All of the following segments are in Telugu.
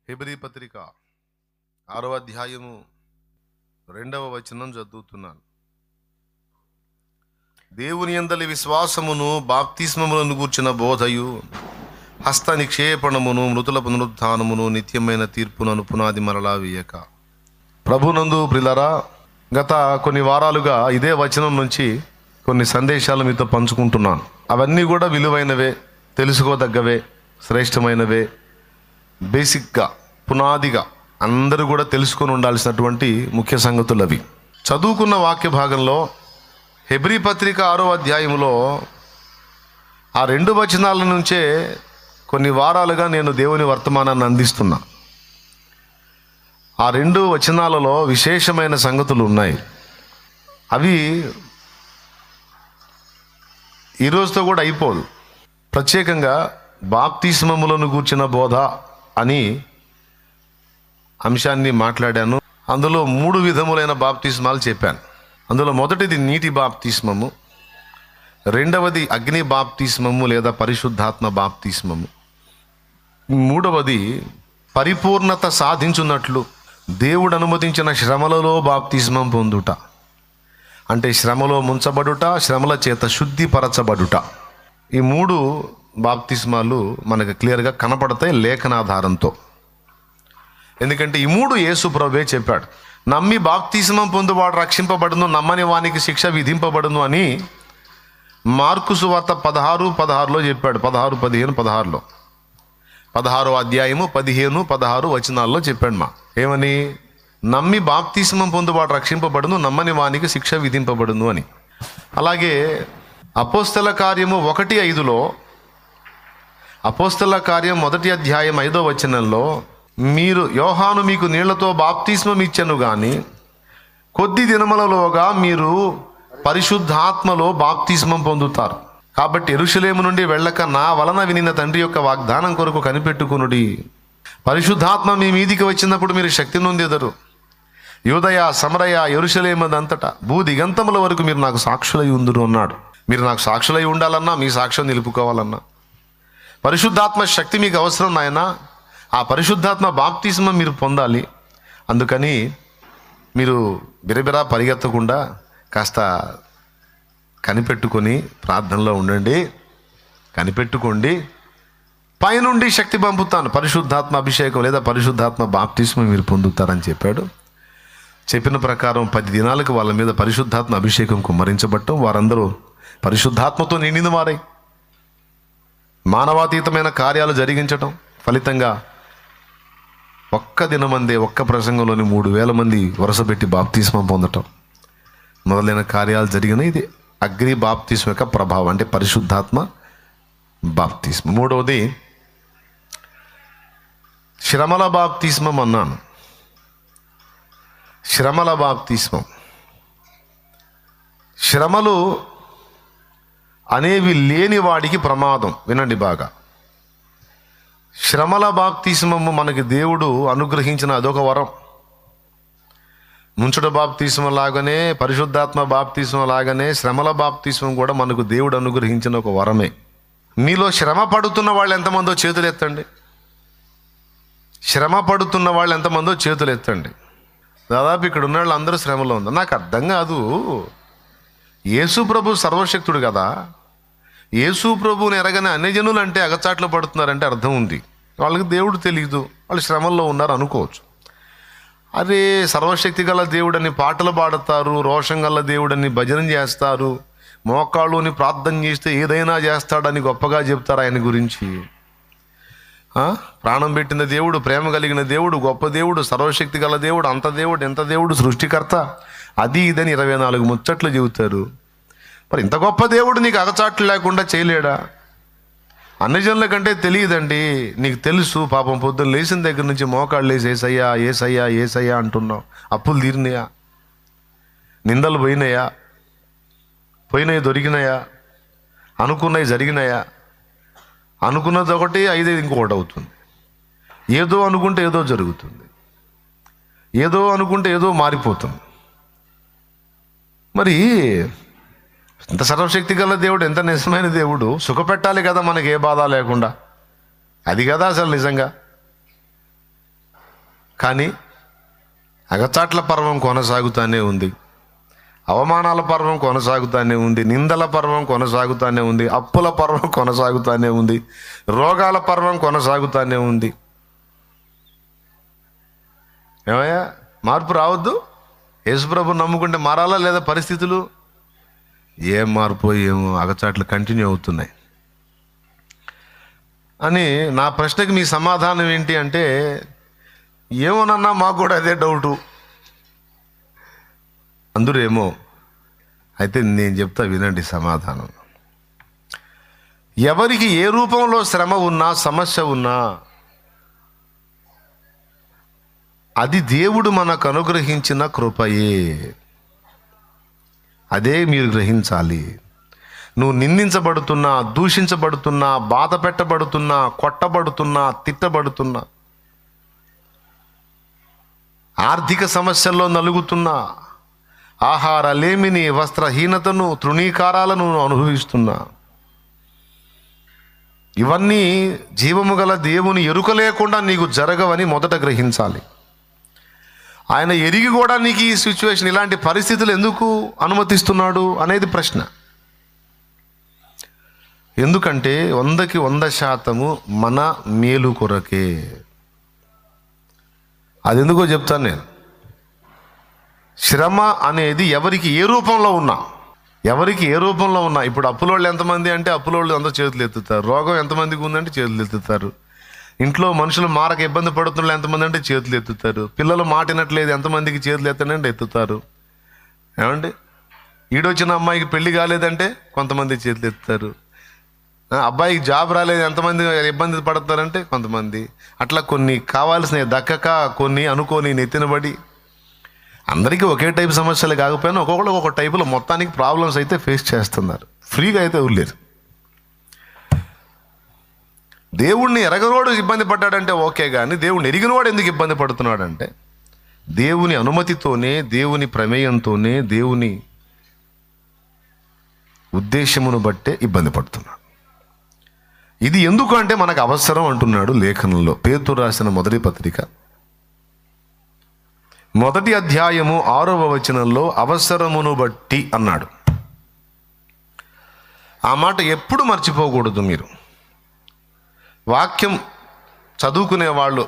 హెబ్రీ పత్రిక 6వ అధ్యాయము 2వ వచనం చదువుతున్నాను. దేవుని యందలి విశ్వాసమును బాప్తిస్మములను గూర్చిన బోధయు హస్త నిక్షేపణమును మృతుల పునరుత్థానమును నిత్యమైన తీర్పునను పునాది మరలా వేయక. ప్రభునందు ప్రియులారా, గత కొన్ని వారాలుగా ఇదే వచనం నుంచి కొన్ని సందేశాలు మీతో పంచుకుంటున్నాను. అవన్నీ కూడా విలువైనవే, తెలుసుకోదగ్గవే, శ్రేష్టమైనవే, బేసిక్గా పునాదిగా అందరూ కూడా తెలుసుకొని ఉండాల్సినటువంటి ముఖ్య సంగతులు అవి. చదువుకున్న వాక్య భాగంలో హెబ్రీ పత్రిక 6వ అధ్యాయంలో ఆ 2 వచనాల నుంచే కొన్ని వారాలుగా నేను దేవుని వర్తమానాన్ని అందిస్తున్నా. ఆ 2 వచనాలలో విశేషమైన సంగతులు ఉన్నాయి. అవి ఈరోజుతో కూడా అయిపోదు. ప్రత్యేకంగా బాప్తిస్మములను గూర్చిన బోధ అని అంశాన్ని మాట్లాడాను. అందులో 3 విధములైన బాప్తిస్మాలు చెప్పాను. అందులో మొదటిది నీటి బాప్తిస్మము, రెండవది అగ్ని బాప్తిస్మము లేదా పరిశుద్ధాత్మ బాప్తిస్మము, మూడవది పరిపూర్ణత సాధించున్నట్లు దేవుడు అనుమతించిన శ్రమలలో బాప్తిస్మం పొందుట, అంటే శ్రమలో ముంచబడుట, శ్రమల చేత శుద్ధిపరచబడుట. ఈ 3 బాప్తిస్మాలు మనకు క్లియర్గా కనపడతాయి లేఖనాధారంతో. ఎందుకంటే ఈ 3 యేసు ప్రభువే చెప్పాడు. నమ్మి బాప్తిస్మం పొందువాడు రక్షింపబడును, నమ్మని వానికి శిక్ష విధింపబడును అని మార్కు సువార్త 16:16లో చెప్పాడు. 16:15-16లో 16వ అధ్యాయము 15-16 వచనాల్లో చెప్పాడు. ఏమని? నమ్మి బాప్తిస్మం పొందువాడు రక్షింపబడును, నమ్మని వానికి శిక్ష విధింపబడును అని. అలాగే అపోస్తల కార్యము 1:5లో, అపోస్తల కార్యం 1వ అధ్యాయం 5వ వచనంలో, మీరు యోహాను మీకు నీళ్లతో బాప్తిస్మం ఇచ్చెను గాని కొద్ది దినములలోగా మీరు పరిశుద్ధాత్మలో బాప్తిస్మం పొందుతారు. కాబట్టి యెరూషలేము నుండి వెళ్ళక నా వలన వినిన తండ్రి యొక్క వాగ్దానం కొరకు కనిపెట్టుకునుడి. పరిశుద్ధాత్మ మీ మీదికి వచ్చినప్పుడు మీరు శక్తి నొందెదరు. యూదయ, సమరయ, యెరూషలేముదంతటా భూదిగంతముల వరకు మీరు నాకు సాక్షులై ఉందురు అన్నాడు. మీరు నాకు సాక్షులై ఉండాలన్నా, మీ సాక్ష్యం నిలుపుకోవాలన్నా పరిశుద్ధాత్మ శక్తి మీకు అవసరం నాయనా. ఆ పరిశుద్ధాత్మ బాప్తిస్మం మీరు పొందాలి. అందుకని మీరు బిరబిరా పరిగెత్తకుండా కాస్త కనిపెట్టుకొని ప్రార్థనలో ఉండండి, కనిపెట్టుకోండి. పైనుండి శక్తి పంపుతాను, పరిశుద్ధాత్మ అభిషేకం లేదా పరిశుద్ధాత్మ బాప్తిస్మం మీరు పొందుతారని చెప్పాడు. చెప్పిన ప్రకారం 10 దినాలకు వాళ్ళ మీద పరిశుద్ధాత్మ అభిషేకం కుమ్మరించబట్టం, వారందరూ పరిశుద్ధాత్మతో నిండిన వారై మానవాతీతమైన కార్యాలు జరిగించటం ఫలితంగా ఒక్క దినమందే ఒక్క ప్రసంగంలోని 3,000 మంది వరుసపెట్టి బాప్తిస్మం పొందటం మొదలైన కార్యాలు జరిగిన ఇది అగ్ని బాప్తిస్మం యొక్క ప్రభావం, అంటే పరిశుద్ధాత్మ బాప్తిస్మం. మూడవది శ్రమల బాప్తిస్మం అన్నాను. శ్రమల బాప్తిస్మం, శ్రమలు అనేవి లేని వాడికి ప్రమాదం. వినండి బాగా. శ్రమల బాప్తిస్మము మనకి దేవుడు అనుగ్రహించిన అదొక వరం. ముంచుట బాప్తిస్మం లాగానే, పరిశుద్ధాత్మ బాప్తిస్మం లాగానే శ్రమల బాప్తిస్మం కూడా మనకు దేవుడు అనుగ్రహించిన ఒక వరమే. మీలో శ్రమ పడుతున్న వాళ్ళు ఎంతమందో చేతులు ఎత్తండి. శ్రమ పడుతున్న వాళ్ళు ఎంతమందో చేతులు ఎత్తండి. దాదాపు ఇక్కడ ఉన్న వాళ్ళు అందరూ శ్రమలో ఉంది. నాకు అర్థం కాదు, యేసు ప్రభు సర్వశక్తుడు కదా, యేసు ప్రభువుని ఎరగని అన్యజనులు అంటే అగచాట్లు పడుతున్నారంటే అర్థం ఉంది. వాళ్ళకి దేవుడు తెలియదు, వాళ్ళు శ్రమల్లో ఉన్నారు అనుకోవచ్చు. అదే సర్వశక్తి గల దేవుడని పాటలు పాడతారు, రోషం గల దేవుడని భజన చేస్తారు, మోకాళ్ళుని ప్రార్థన చేస్తే ఏదైనా చేస్తాడని గొప్పగా చెప్తారు ఆయన గురించి. ప్రాణం పెట్టిన దేవుడు, ప్రేమ కలిగిన దేవుడు, గొప్ప దేవుడు, సర్వశక్తి గల దేవుడు, అంత దేవుడు, ఎంత దేవుడు, సృష్టికర్త, అది ఇదని 24 ముచ్చట్లు చెబుతారు. మరి ఇంత గొప్ప దేవుడు నీకు అగచాట్లు లేకుండా చేయలేడా? అన్యజనుల కంటే తెలియదండి, నీకు తెలుసు. పాపం పొద్దున్న లేచిన దగ్గర నుంచి మోకాళ్ళు వేసి ఏసయ్యా ఏసయ్యా ఏసయ్యా అంటున్నావు. అప్పులు తీరినాయా? నిందలు పోయినాయా? దొరికినాయా? అనుకున్నవి జరిగినాయా? అనుకున్నది ఒకటి, 5 ఇంకొకటి అవుతుంది. ఏదో అనుకుంటే ఏదో జరుగుతుంది, ఏదో అనుకుంటే ఏదో మారిపోతుంది. మరి ఎంత సర్వశక్తి గల దేవుడు, ఎంత నిజమైన దేవుడు, సుఖపెట్టాలి కదా మనకి ఏ బాధ లేకుండా. అది కదా అసలు నిజంగా. కానీ అగచాట్ల పర్వం కొనసాగుతూనే ఉంది, అవమానాల పర్వం కొనసాగుతూనే ఉంది, నిందల పర్వం కొనసాగుతూనే ఉంది, అప్పుల పర్వం కొనసాగుతూనే ఉంది, రోగాల పర్వం కొనసాగుతూనే ఉంది. ఏమయ్యా, మార్పు రావద్దు? యేసుప్రభు నమ్ముకుంటే మారాలా లేదా పరిస్థితులు? ఏం మార్పు ఏమో, అగచాట్లు కంటిన్యూ అవుతున్నాయి. అని నా ప్రశ్నకి మీ సమాధానం ఏంటి అంటే, ఏమోనన్నా మాకు కూడా అదే డౌటు అందురేమో. అయితే నేను చెప్తా, వినండి సమాధానం. ఎవరికి ఏ రూపంలో శ్రమ ఉన్నా, సమస్య ఉన్నా, అది దేవుడు మనకు అనుగ్రహించిన కృపయే. అదే మీరు గ్రహించాలి. నువ్వు నిందించబడుతున్నా, దూషించబడుతున్నా, బాధ పెట్టబడుతున్నా, కొట్టబడుతున్నా, తిట్టబడుతున్నా, ఆర్థిక సమస్యల్లో నలుగుతున్నా, ఆహార లేమిని, వస్త్రహీనతను, తృణీకారాలను అనుభవిస్తున్నా, ఇవన్నీ జీవము గల దేవుని ఎరుక లేకుండా నీకు జరగవని మొదట గ్రహించాలి. ఆయన ఎరిగి కూడా నీకు ఈ సిచ్యువేషన్, ఇలాంటి పరిస్థితులు ఎందుకు అనుమతిస్తున్నాడు అనేది ప్రశ్న. ఎందుకంటే 100కి 100% మన మేలు కొరకే. అది ఎందుకో చెప్తాను నేను. శ్రమ అనేది ఎవరికి ఏ రూపంలో ఉన్నా, ఎవరికి ఏ రూపంలో ఉన్నా. ఇప్పుడు అప్పులోళ్ళు ఎంతమంది అంటే అప్పులోళ్ళు అందరూ చేతులు ఎత్తుతారు. రోగం ఎంతమందికి ఉందంటే చేతులు ఎత్తుతారు. ఇంట్లో మనుషులు మారక ఇబ్బంది పడుతున్న ఎంతమంది అంటే చేతులు ఎత్తుతారు. పిల్లలు మాటినట్లేదు ఎంతమందికి చేతులు ఎత్తనంటే ఎత్తుతారు. ఏమండి, ఈడొచ్చిన అమ్మాయికి పెళ్లి కాలేదంటే కొంతమంది చేతులు ఎత్తుతారు. అబ్బాయికి జాబ్ రాలేదు ఎంతమంది ఇబ్బంది పడతారంటే కొంతమంది. అట్లా కొన్ని కావాల్సినవి దక్కక, కొన్ని అనుకోని నెత్తినబడి, అందరికీ ఒకే టైపు సమస్యలు కాకపోయినా ఒక్కొక్కరు ఒక్కొక్క టైపులో మొత్తానికి ప్రాబ్లమ్స్ అయితే ఫేస్ చేస్తున్నారు. ఫ్రీగా అయితే ఊర్లేదు. దేవుణ్ణి ఎరగనోడు ఇబ్బంది పడ్డాడంటే ఓకే, కానీ దేవుణ్ణి ఎరిగినవాడు ఎందుకు ఇబ్బంది పడుతున్నాడంటే దేవుని అనుమతితోనే, దేవుని ప్రమేయంతోనే, దేవుని ఉద్దేశమును బట్టే ఇబ్బంది పడుతున్నాడు. ఇది ఎందుకు అంటే మనకు అవసరం అంటున్నాడు లేఖనంలో. పేతురు రాసిన మొదటి పత్రిక 1వ అధ్యాయము 6వ వచనంలో అవసరమును బట్టి అన్నాడు. ఆ మాట ఎప్పుడు మర్చిపోకూడదు. మీరు వాక్యం చదువుకునేవాళ్ళు,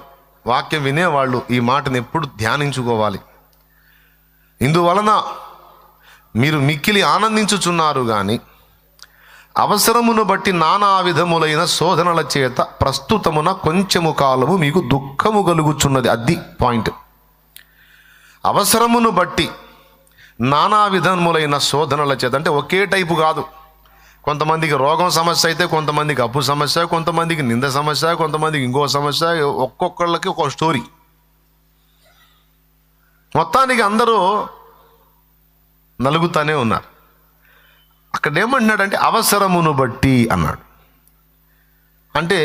వాక్యం వినేవాళ్ళు ఈ మాటను ఎప్పుడు ధ్యానించుకోవాలి. ఇందువలన మీరు మిక్కిలి ఆనందించుచున్నారు కానీ అవసరమును బట్టి నానా విధములైన శోధనల చేత ప్రస్తుతమున కొంచెము కాలము మీకు దుఃఖము కలుగుచున్నది. అది పాయింట్. అవసరమును బట్టి నానా విధములైన శోధనల చేత అంటే ఒకే టైపు కాదు. కొంతమందికి రోగం సమస్య అయితే, కొంతమందికి అప్పు సమస్య, కొంతమందికి నింద సమస్య, కొంతమందికి ఇంకో సమస్య, ఒక్కొక్కళ్ళకి ఒక్కొక్క స్టోరీ. మొత్తానికి అందరూ నలుగుతానే ఉన్నారు. అక్కడ ఏమంటున్నాడంటే అవసరమును బట్టి అన్నాడు. అంటే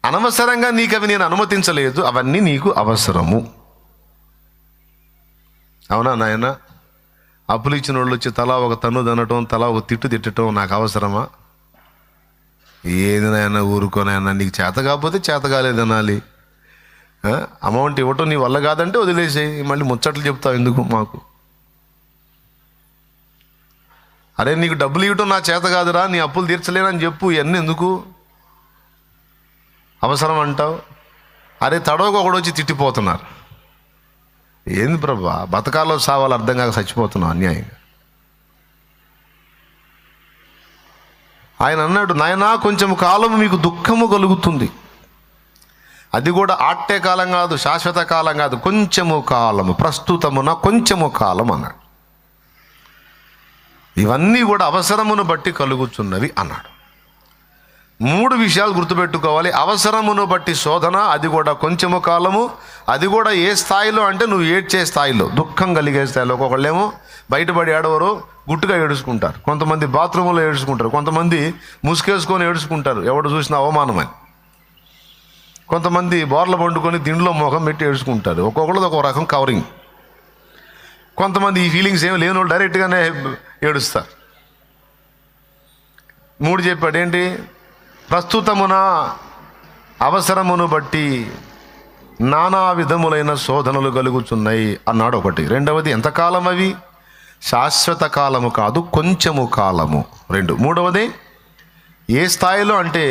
అనవసరంగా నీకు అవి నేను అనుమతించలేదు, అవన్నీ నీకు అవసరము. అవునా నాయన? అప్పులు ఇచ్చిన వాళ్ళు వచ్చి తలా ఒక తన్ను తినటం, తలా ఒక తిట్టు తిట్టడం నాకు అవసరమా? ఏది నాయన, ఊరుకోనైనా, నీకు చేత కాకపోతే చేత కాలేదనాలి. అమౌంట్ ఇవ్వటం నీ వల్ల కాదంటే వదిలేసేయి. మళ్ళీ ముచ్చట్లు చెప్తావు ఎందుకు మాకు? అరే నీకు డబ్బులు ఇవ్వటం నా చేత కాదురా, నీ అప్పులు తీర్చలేనని చెప్పు. ఇవన్నీ ఎందుకు అవసరం అంటావు? అరే తడవకు ఒకడు వచ్చి తిట్టిపోతున్నారు. ఏంది ప్రభా, బతకాలో సావాలో అర్థం కాక చచ్చిపోతున్నావు అన్యాయంగా. ఆయన అన్నాడు, నాయనా కొంచెం కాలం మీకు దుఃఖము కలుగుతుంది. అది కూడా ఆట్టే కాలం కాదు, శాశ్వత కాలం కాదు, కొంచెము కాలము, ప్రస్తుతమున కొంచెము కాలం అన్నాడు. ఇవన్నీ కూడా అవసరమును బట్టి కలుగుతున్నవి అన్నాడు. 3 విషయాలు గుర్తుపెట్టుకోవాలి. అవసరమును బట్టి శోధన, అది కూడా కొంచెము కాలము, అది కూడా ఏ స్థాయిలో అంటే నువ్వు ఏడ్చే స్థాయిలో, దుఃఖం కలిగే స్థాయిలో. ఒక్కొక్కళ్ళేమో బయటపడి ఏడవరు, గుట్టుగా ఏడుచుకుంటారు. కొంతమంది బాత్రూంలో ఏడుచుకుంటారు, కొంతమంది ముసుకేసుకొని ఏడుచుకుంటారు, ఎవడు చూసినా అవమానమని. కొంతమంది బోర్ల పండుకొని దిండ్లో ముఖం పెట్టి ఏడుచుకుంటారు. ఒక్కొక్కళ్ళది ఒక్కొక్క రకం కవరింగ్. కొంతమంది ఈ ఫీలింగ్స్ ఏమి లేని వాళ్ళు డైరెక్ట్గానే ఏడుస్తారు. 3 చెప్పాడు ఏంటి? ప్రస్తుతమున, అవసరమును బట్టి, నానా విధములైన శోధనలు కలుగుతున్నాయి అన్నాడు ఒకటి. రెండవది, ఎంతకాలం అవి? శాశ్వత కాలము కాదు, కొంచెము కాలము. రెండు. మూడవది, ఏ స్థాయిలో అంటే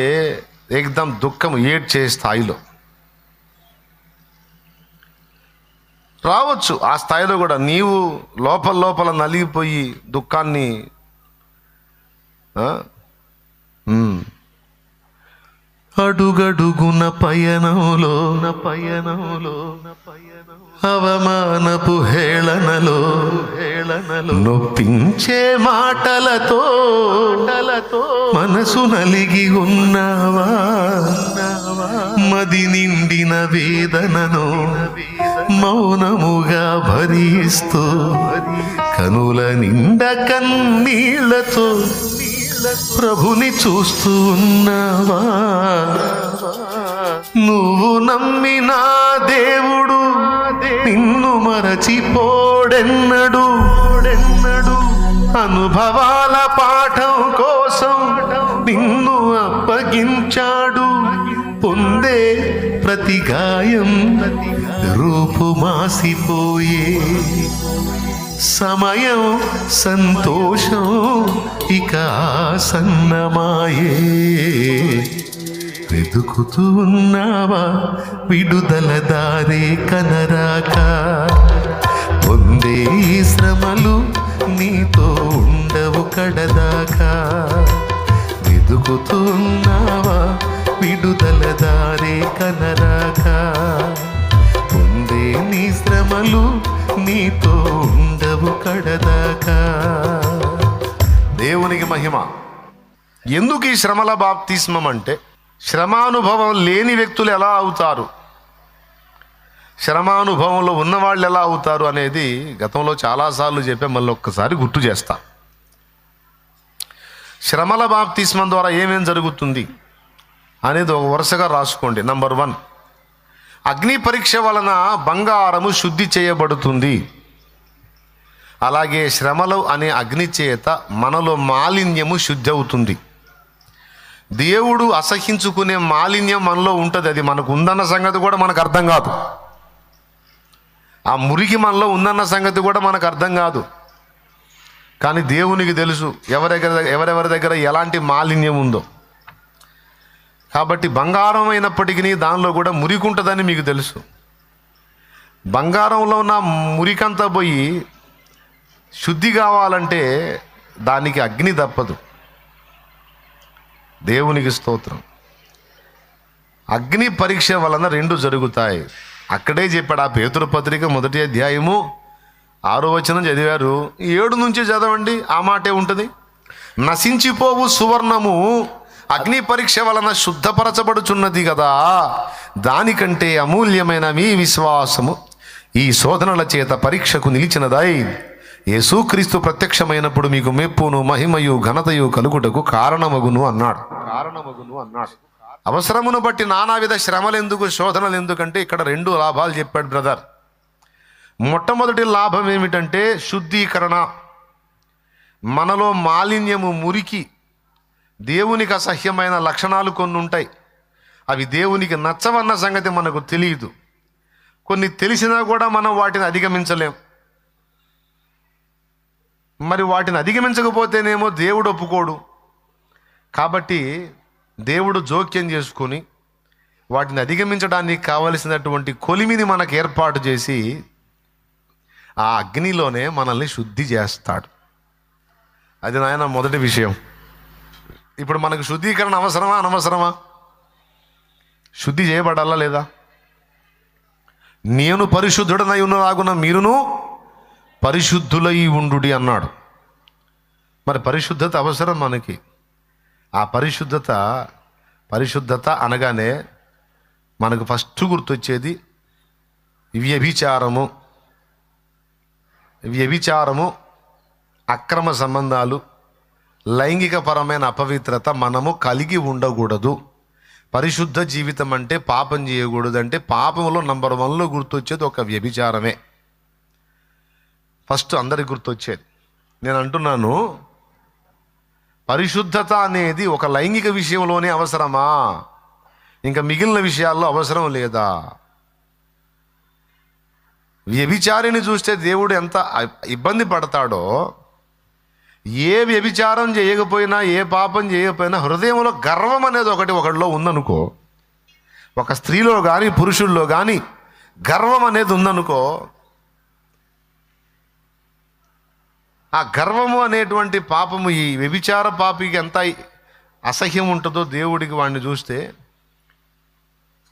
ఏకదం దుఃఖం ఏడ్చే స్థాయిలో రావచ్చు. ఆ స్థాయిలో కూడా నీవు లోపల నలిగిపోయి దుఃఖాన్ని అడుగడుగున పయనంలో అవమానపు హేళనలో నొప్పించే మాటలతో మనసు నలిగి ఉన్నావా? మది నిండిన వేదనను మౌనముగా భరిస్తూ కనుల నిండ కన్నీళ్లతో ప్రభుని చూస్తూ ఉన్నావా? నువ్వు నమ్మిన దేవుడు నిన్ను మరచిపోడెన్నడు. అనుభవాల పాఠం కోసం నిన్ను అప్పగించాడు. పొందే ప్రతి గాయం రూపు మాసిపోయే సమయం సంతోషం ఇక ఆసన్నమాయే. వెతుకుతూ ఉన్నావా విడుదల దారే కనరాక? పొందే శ్రమలు నీతో ఉండవు కడదాకా. వెతుకుతూ ఉన్నావా విడుదల దారే కనరాక? పొందే నీ శ్రమలు నీతో ఉండవు కడదాకా. దేవునికి మహిమ. ఎందుకు ఈ శ్రమల బాప్తిస్మం అంటే, శ్రమానుభవం లేని వ్యక్తులు ఎలా అవుతారు, శ్రమానుభవంలో ఉన్నవాళ్ళు ఎలా అవుతారు అనేది గతంలో చాలాసార్లు చెప్పే మళ్ళీ ఒక్కసారి గుర్తు చేస్తా. శ్రమల బాప్తిస్మం ద్వారా ఏమేం జరుగుతుంది అనేది ఒక వరుసగా రాసుకోండి. నంబర్ 1, అగ్ని పరీక్ష వలన బంగారము శుద్ధి చేయబడుతుంది. అలాగే శ్రమలు అనే అగ్ని చేత మనలో మాలిన్యము శుద్ధి అవుతుంది. దేవుడు అసహించుకునే మాలిన్యం మనలో ఉంటుంది. అది మనకు ఉందన్న సంగతి కూడా మనకు అర్థం కాదు. ఆ మురికి మనలో ఉందన్న సంగతి కూడా మనకు అర్థం కాదు. కానీ దేవునికి తెలుసు ఎవరెవరి దగ్గర ఎలాంటి మాలిన్యం ఉందో. కాబట్టి బంగారం అయినప్పటికీ దానిలో కూడా మురికి ఉంటుందని మీకు తెలుసు. బంగారంలో ఉన్న మురికంతా పోయి శుద్ధి కావాలంటే దానికి అగ్ని తప్పదు. దేవునికి స్తోత్రం. అగ్ని పరీక్ష వలన 2 జరుగుతాయి. అక్కడే చెప్పాడు. ఆ పేతురు పత్రిక 1వ అధ్యాయము 6వ వచనం చదివారు. 7 నుంచి చదవండి, ఆ మాటే ఉంటుంది. నశించిపోవు సువర్ణము అగ్ని పరీక్ష వలన శుద్ధపరచబడుచున్నది కదా, దానికంటే అమూల్యమైన మీ విశ్వాసము ఈ శోధనల చేత పరీక్షకు నిలిచినదై యేసుక్రీస్తు ప్రత్యక్షమైనప్పుడు మీకు మెప్పును మహిమయు ఘనతయు కలుగుటకు కారణమగును అన్నాడు. అవసరమును బట్టి నానావిధ శ్రమలు ఎందుకు, శోధనలు ఎందుకంటే ఇక్కడ 2 లాభాలు చెప్పాడు బ్రదర్. మొట్టమొదటి లాభం ఏమిటంటే శుద్ధీకరణ. మనలో మాలిన్యము, మురికి, దేవునికి అసహ్యమైన లక్షణాలు కొన్ని ఉంటాయి. అవి దేవునికి నచ్చవన్న సంగతి మనకు తెలియదు. కొన్ని తెలిసినా కూడా మనం వాటిని అధిగమించలేం. మరి వాటిని అధిగమించకపోతేనేమో దేవుడు ఒప్పుకోడు. కాబట్టి దేవుడు జోక్యం చేసుకొని వాటిని అధిగమించడానికి కావలసినటువంటి కొలిమిని మనకు ఏర్పాటు చేసి ఆ అగ్నిలోనే మనల్ని శుద్ధి చేస్తాడు. అది నాయన మొదటి విషయం. ఇప్పుడు మనకు శుద్ధీకరణ అవసరమా అనవసరమా? శుద్ధి చేయబడాలా లేదా? నేను పరిశుద్ధుడనై ఉన్నలాగున మీరును పరిశుద్ధులై ఉండుడి అన్నాడు. మరి పరిశుద్ధత అవసరం మనకి. ఆ పరిశుద్ధత అనగానే మనకు ఫస్ట్ గుర్తొచ్చేది వ్యభిచారము, అక్రమ సంబంధాలు, లైంగికపరమైన అపవిత్రత మనము కలిగి ఉండకూడదు. పరిశుద్ధ జీవితం అంటే పాపం చేయకూడదు. అంటే పాపంలో నంబర్ 1లో గుర్తొచ్చేది ఒక వ్యభిచారమే. ఫస్ట్ అందరికి గుర్తొచ్చేది. నేను అంటున్నాను, పరిశుద్ధత అనేది ఒక లైంగిక విషయంలోనే అవసరమా, ఇంకా మిగిలిన విషయాల్లో అవసరం లేదా? వ్యభిచారిని చూస్తే దేవుడు ఎంత ఇబ్బంది పడతాడో, ఏ వ్యభిచారం చేయకపోయినా, ఏ పాపం చేయకపోయినా హృదయంలో గర్వం అనేది ఒకటిలో ఉందనుకో, ఒక స్త్రీలో కానీ పురుషుల్లో కానీ గర్వం అనేది ఉందనుకో, ఆ గర్వము అనేటువంటి పాపము ఈ వ్యభిచార పాపికి ఎంత అసహ్యం ఉంటుందో దేవుడికి వాడిని చూస్తే,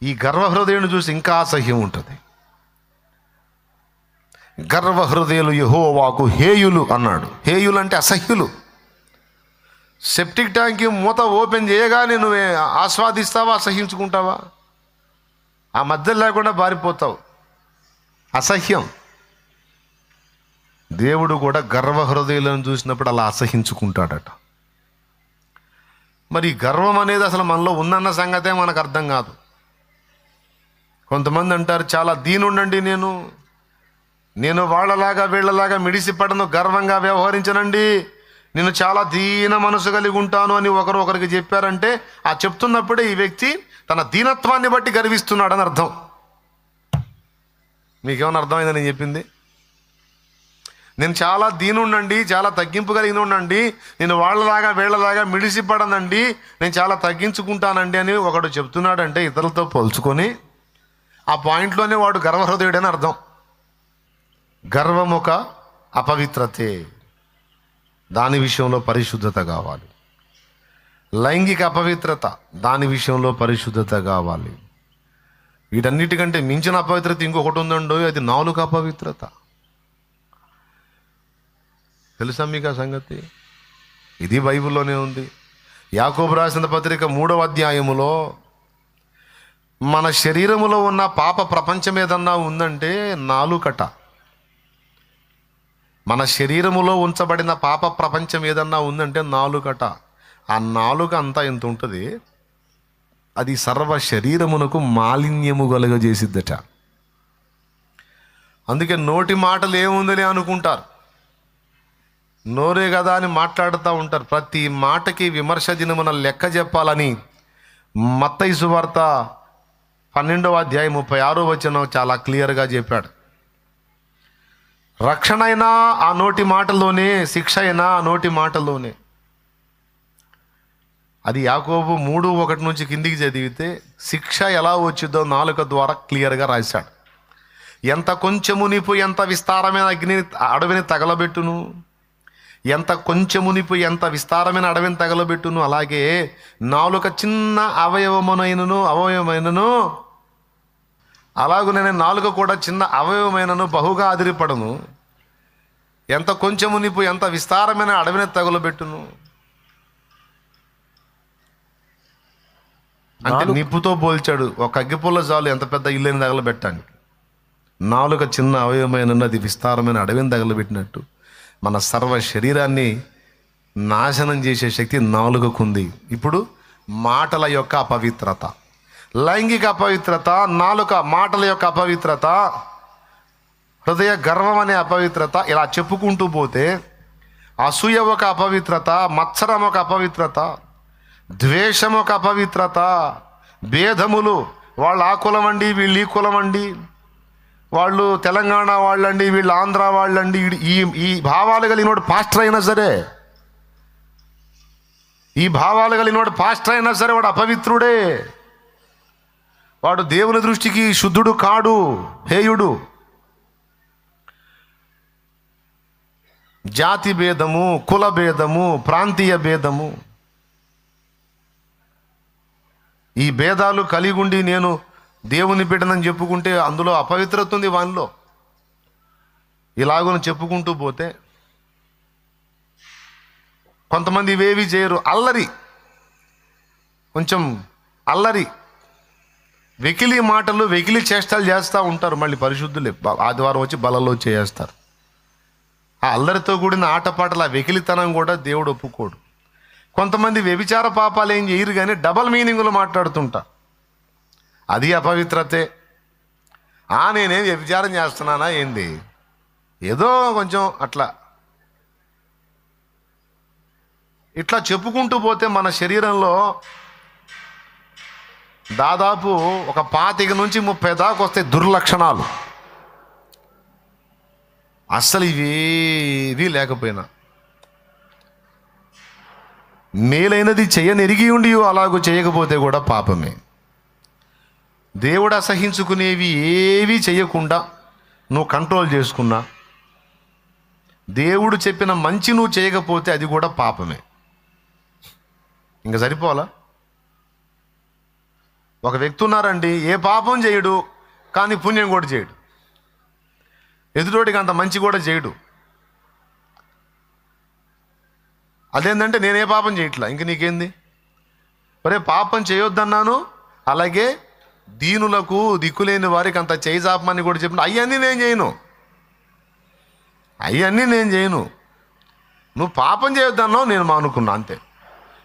ఈ గర్వ హృదయాన్ని చూసి ఇంకా అసహ్యం ఉంటుంది. గర్వ హృదయులు యెహోవాకు హేయులు అన్నాడు. హేయులు అంటే అసహ్యులు. సెప్టిక్ ట్యాంక్ మూత ఓపెన్ చేయగానే నువ్వే ఆస్వాదిస్తావా, అసహ్యించుకుంటావా? ఆ మధ్య లేకుండా పారిపోతావు. అసహ్యం. దేవుడు కూడా గర్వ హృదయాలను చూసినప్పుడు అలా అసహించుకుంటాడట. మరి గర్వం అనేది అసలు మనలో ఉందన్న సంగతే మనకు అర్థం కాదు. కొంతమంది అంటారు, చాలా దీనుండండి నేను వాళ్ళలాగా వీళ్ళలాగా మిడిసిపడను, గర్వంగా వ్యవహరించనండి, నేను చాలా దీన మనసు కలిగి ఉంటాను అని ఒకరికి చెప్పారంటే, ఆ చెప్తున్నప్పుడే ఈ వ్యక్తి తన దీనత్వాన్ని బట్టి గర్విస్తున్నాడని అర్థం. మీకేమైనా అర్థమైందని నేను చెప్పింది? నేను చాలా దీనుండండి, చాలా తగ్గింపు కలిగిన ఉండండి, నేను వాళ్ళలాగా వీళ్ళలాగా మిడిసిపడనండి, నేను చాలా తగ్గించుకుంటానండి అని ఒకడు చెప్తున్నాడంటే ఇతరులతో పోల్చుకొని, ఆ పాయింట్లోనే వాడు గర్వహృదయుడని అర్థం. గర్వం ఒక అపవిత్రతే, దాని విషయంలో పరిశుద్ధత కావాలి. లైంగిక అపవిత్రత, దాని విషయంలో పరిశుద్ధత కావాలి. వీటన్నిటికంటే మించిన అపవిత్రత ఇంకొకటి ఉందండో, అది నాలుక అపవిత్రత. తెలుసా మీకు ఆ సంగతి? ఇది బైబిల్లోనే ఉంది. యాకోబు రాసిన పత్రిక 3వ అధ్యాయములో మన శరీరములో ఉన్న పాప ప్రపంచం ఏదన్నా ఉందంటే నాలుకట. మన శరీరములో ఉంచబడిన పాప ప్రపంచం ఏదన్నా ఉందంటే నాలుకట. ఆ నాలుక అంతా ఎంత ఉంటుంది, అది సర్వ శరీరమునకు మాలిన్యము కలుగజేసిద్దట. అందుకే నోటి మాటలు ఏముందని అనుకుంటారు, నోరే కదా అని మాట్లాడుతూ ఉంటారు. ప్రతి మాటకి విమర్శ దినమున లెక్క చెప్పాలని మత్తయి సువార్త 12వ అధ్యాయం 36వ వచనం చాలా క్లియర్గా చెప్పాడు. రక్షణ అయినా ఆ నోటి మాటలోనే, శిక్ష అయినా ఆ నోటి మాటలోనే. అది యాకోబు 3:1 నుంచి కిందికి చదివితే శిక్ష ఎలా వచ్చిందో నాలుక ద్వారా క్లియర్గా రాశాడు. ఎంత కొంచెమునిపు ఎంత విస్తారమైన అడవిని తగలబెట్టును, ఎంత కొంచెమునిపు ఎంత విస్తారమైన అడవిని తగలబెట్టును, అలాగే నాలుక చిన్న అవయవమైనను అలాగునే నాలుక కూడా చిన్న అవయవమైనను బహుగా అదిరిపడను. ఎంత కొంచెమునిపు ఎంత విస్తారమైన అడవిని తగలబెట్టును. అంటే నిప్పుతో పోల్చాడు. ఒక అగ్గిపుల్ల చాలు ఎంత పెద్ద ఇల్లుని తగలబెట్టడానికి. నాలుక చిన్న అవయవమైన అది విస్తారమైన అడవిని తగలబెట్టినట్టు మన సర్వ శరీరాన్ని నాశనం చేసే శక్తి నాలుకకుంది. ఇప్పుడు మాటల యొక్క అపవిత్రత, లైంగిక అపవిత్రత, నాలుక మాటల యొక్క అపవిత్రత, హృదయ గర్వం అనే అపవిత్రత, ఇలా చెప్పుకుంటూ పోతే అసూయ ఒక అపవిత్రత, మత్సరం ఒక అపవిత్రత, ద్వేషం ఒక అపవిత్రత, భేదములు, వాళ్ళు ఆ కులం అండి, వీళ్ళు ఈ కులం అండి, వాళ్ళు తెలంగాణ వాళ్ళండి, వీళ్ళు ఆంధ్ర వాళ్ళండి, ఈ భావాలు కలిగినోడు పాస్టర్ అయినా సరే, ఈ భావాలు కలిగినోడు పాస్టర్ అయినా సరే వాడు అపవిత్రుడే. వాడు దేవుని దృష్టికి శుద్ధుడు కాడు, హేయుడు. జాతి భేదము, కుల భేదము, ప్రాంతీయ భేదము, ఈ భేదాలు కలిగి ఉండి నేను దేవుని బిడ్డనని చెప్పుకుంటే అందులో అపవిత్రత ఉంది వానిలో. ఇలాగను చెప్పుకుంటూ పోతే కొంతమంది ఇవేవి చేయరు, అల్లరి, కొంచెం అల్లరి, వెకిలి మాటలు, వెకిలి చేష్టలు చేస్తూ ఉంటారు. మళ్ళీ పరిశుద్ధులే ఆదివారం వచ్చి బలలో చేస్తారు. ఆ అల్లరితో కూడిన ఆటపాటలు, ఆ వెకిలితనం కూడా దేవుడు ఒప్పుకోడు. కొంతమంది వ్యభిచార పాపాలు ఏం చేయరు కానీ డబల్ మీనింగులు మాట్లాడుతుంటా, అది అపవిత్రతే. నేనేం వ్యభిచారం చేస్తున్నానా ఏంది, ఏదో కొంచెం అట్లా ఇట్లా చెప్పుకుంటూ పోతే మన శరీరంలో దాదాపు ఒక 25 నుంచి 30 దాకా వస్తాయి దుర్లక్షణాలు. అస్సలు ఇవేవీ లేకపోయినా మేలైనది చేయనెరిగి ఉండి అలాగూ చేయకపోతే కూడా పాపమే. దేవుడు అసహించుకునేవి ఏవి చేయకుండా నువ్వు కంట్రోల్ చేసుకున్నా, దేవుడు చెప్పిన మంచి నువ్వు చేయకపోతే అది కూడా పాపమే. ఇంకా సరిపోవాలా? ఒక వ్యక్తి ఉన్నారండి, ఏ పాపం చేయడు కానీ పుణ్యం కూడా చేయడు, ఎదుటోడికి అంత మంచి కూడా చేయడు. అదేంటంటే నేనే పాపం చేయట్లా, ఇంక నీకేంది? మరే పాపం చేయొద్దన్నాను, అలాగే దీనులకు దిక్కులేని వారికి అంత చేయి చాపమని కూడా చెప్పిన అవన్నీ నేను చేయను. నువ్వు పాపం చేయొద్దన్నావు, నేను మానుకున్నా అంతే.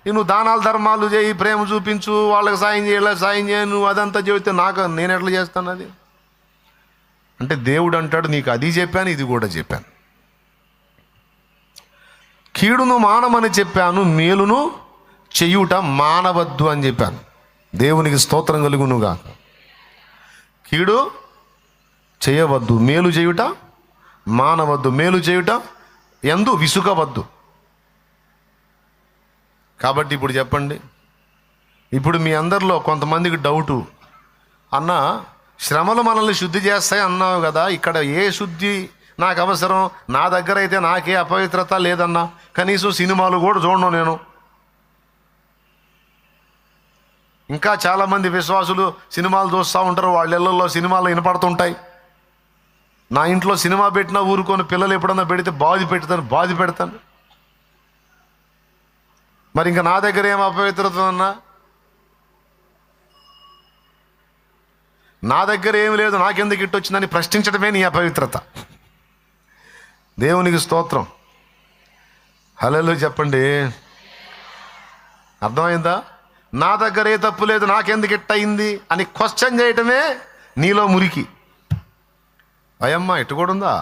నువ్వు దానాలు ధర్మాలు చేయి, ప్రేమ చూపించు, వాళ్ళకి సాయం చేయను, నువ్వు అదంతా చెబితే నేను ఎట్లా చేస్తాను అది? అంటే దేవుడు అంటాడు, నీకు అది చెప్పాను, ఇది కూడా చెప్పాను. కీడును మానమని చెప్పాను, మేలును చెయ్యుట మానవద్దు అని చెప్పాను. దేవునికి స్తోత్రం కలుగునుగా. కీడు చేయవద్దు, మేలు చేయుట మానవద్దు, మేలు చేయుట యందు విసుగవద్దు. కాబట్టి ఇప్పుడు చెప్పండి, ఇప్పుడు మీ అందరిలో కొంతమందికి డౌటు, అన్న శ్రమలు మనల్ని శుద్ధి చేస్తాయి అన్నావు కదా, ఇక్కడ ఏ శుద్ధి నాకు అవసరం? నా దగ్గర అయితే నాకే అపవిత్రత లేదన్నా, కనీసం సినిమాలు కూడా చూడను నేను. ఇంకా చాలామంది విశ్వాసులు సినిమాలు చూస్తూ ఉంటారు, వాళ్ళ ఇళ్ళల్లో సినిమాలు వినపడుతుంటాయి. నా ఇంట్లో సినిమా పెట్టినా ఊరుకొని, పిల్లలు ఎప్పుడన్నా పెడితే బాధ పెడతాను. మరి ఇంకా నా దగ్గర ఏం అపవిత్రత అన్నా? నా దగ్గర ఏమి లేదు, నాకెందుకు ఇట్టు వచ్చిందని ప్రశ్నించడమే నీ అపవిత్రత. దేవునికి స్తోత్రం, హల్లెలూయా చెప్పండి. అర్థమైందా? నా దగ్గర ఏ తప్పు లేదు, నాకెందుకు ఇట్టయింది అని క్వశ్చన్ చేయటమే నీలో మురికి. అయ్యమ్మ ఇటు కూడా ఉందా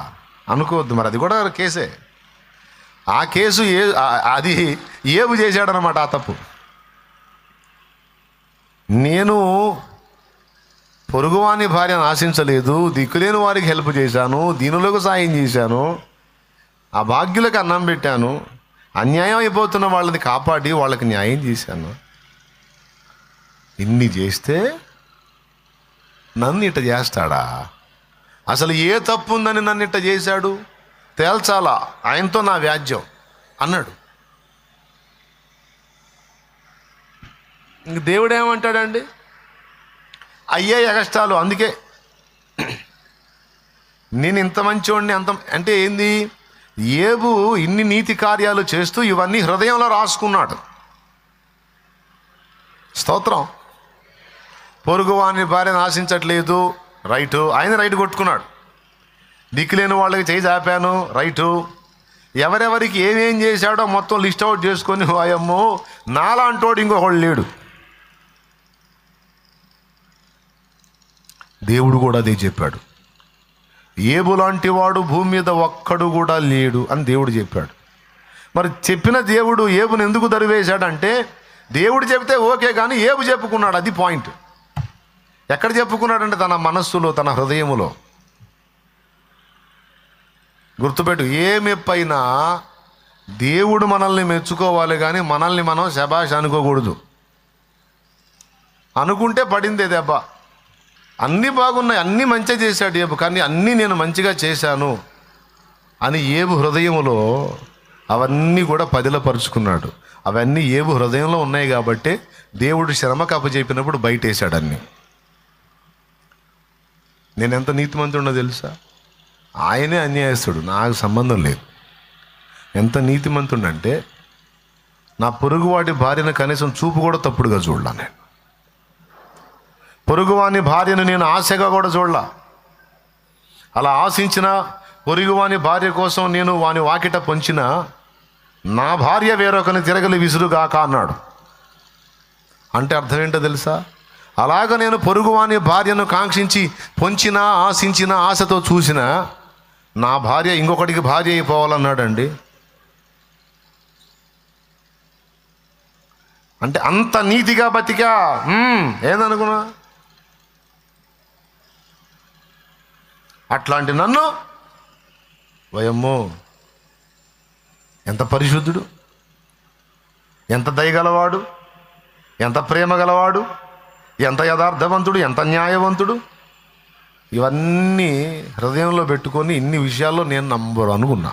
అనుకోవద్దు, మరి అది కూడా కేసే. ఆ కేసు అది ఏబు చేశాడనమాట ఆ తప్పు. నేను పొరుగువాని భార్యను ఆశించలేదు, దిక్కులేని వారికి హెల్ప్ చేశాను, దీనులకు సాయం చేశాను, ఆ భాగ్యులకు అన్నం పెట్టాను, అన్యాయం అయిపోతున్న వాళ్ళని కాపాడి వాళ్ళకి న్యాయం చేశాను. ఇన్ని చేస్తే నన్ను ఇట్ట చేస్తాడా? అసలు ఏ తప్పు ఉందని నన్ను ఇట్ట చేశాడు, తేల్చాలా, ఆయనతో నా వ్యాజ్యం అన్నాడు. ఇంక దేవుడు ఏమంటాడండి? అయ్యే ఎగస్టాలు. అందుకే నేను ఇంత మంచివాడిని, అంత అంటే ఏంది, ఏబు ఇన్ని నీతి కార్యాలు చేస్తూ ఇవన్నీ హృదయంలో రాసుకున్నాడు. స్తోత్రం. పొరుగువాని భార్యను ఆశించట్లేదు, రైటు, ఆయన రైటు కొట్టుకున్నాడు. దిక్కులేని వాళ్ళకి చేయి చాపాను, రైటు. ఎవరెవరికి ఏమేం చేశాడో మొత్తం లిస్ట్ అవుట్ చేసుకొని, అయ్యమ్మో నాలాంటోడు ఇంకొకడు లేడు. దేవుడు కూడా అదే చెప్పాడు, ఏబు లాంటి వాడు భూమి మీద ఒక్కడు కూడా లేడు అని దేవుడు చెప్పాడు. మరి చెప్పిన దేవుడు ఏబుని ఎందుకు దరివేశాడంటే, దేవుడు చెబితే ఓకే కానీ ఏబు చెప్పుకున్నాడు. అది పాయింట్. ఎక్కడ చెప్పుకున్నాడంటే తన మనస్సులో, తన హృదయములో. గుర్తుపెట్టు, ఏ మెప్పైనా దేవుడు మనల్ని మెచ్చుకోవాలి కానీ మనల్ని మనం శబాష్ అనుకోకూడదు. అనుకుంటే పడిందే దెబ్బ. అన్నీ బాగున్నాయి, అన్నీ మంచిగా చేశాడు ఏబు, కానీ అన్నీ నేను మంచిగా చేశాను అని ఏబు హృదయములో అవన్నీ కూడా పదిలపరుచుకున్నాడు. అవన్నీ ఏబు హృదయంలో ఉన్నాయి కాబట్టి దేవుడు శ్రమకు అప్పచెప్పినప్పుడు బయటేశాడు అన్నీ. నేను ఎంత నీతిమంతుడో తెలుసా? ఆయనే అన్యాయస్తుడు, నాకు సంబంధం లేదు. ఎంత నీతిమంతుడంటే, నా పొరుగువాడి భార్యను కనీసం చూపు కూడా తప్పుడుగా చూడలా నేను. పొరుగువాని భార్యను నేను ఆశగా కూడా చూడలా. అలా ఆశించిన పొరుగువాని భార్య కోసం నేను వాని వాకిట పొంచిన, నా భార్య వేరొకని తిరగలి విసురుగాక అన్నాడు. అంటే అర్థం ఏంటో తెలుసా? అలాగ నేను పొరుగువాని భార్యను కాంక్షించి పొంచిన, ఆశించిన, ఆశతో చూసిన నా భార్య ఇంకొకటికి భార్య అయిపోవాలన్నాడండి. అంటే అంత నీతిగా బతికా. ఏందనుకున్నా? అట్లాంటి నన్ను వయమ్మో, ఎంత పరిశుద్ధుడు, ఎంత దయగలవాడు, ఎంత ప్రేమ గలవాడు, ఎంత యథార్థవంతుడు, ఎంత న్యాయవంతుడు. ఇవన్నీ హృదయంలో పెట్టుకొని ఇన్ని విషయాల్లో నేను నమ్మరు అనుకున్నా.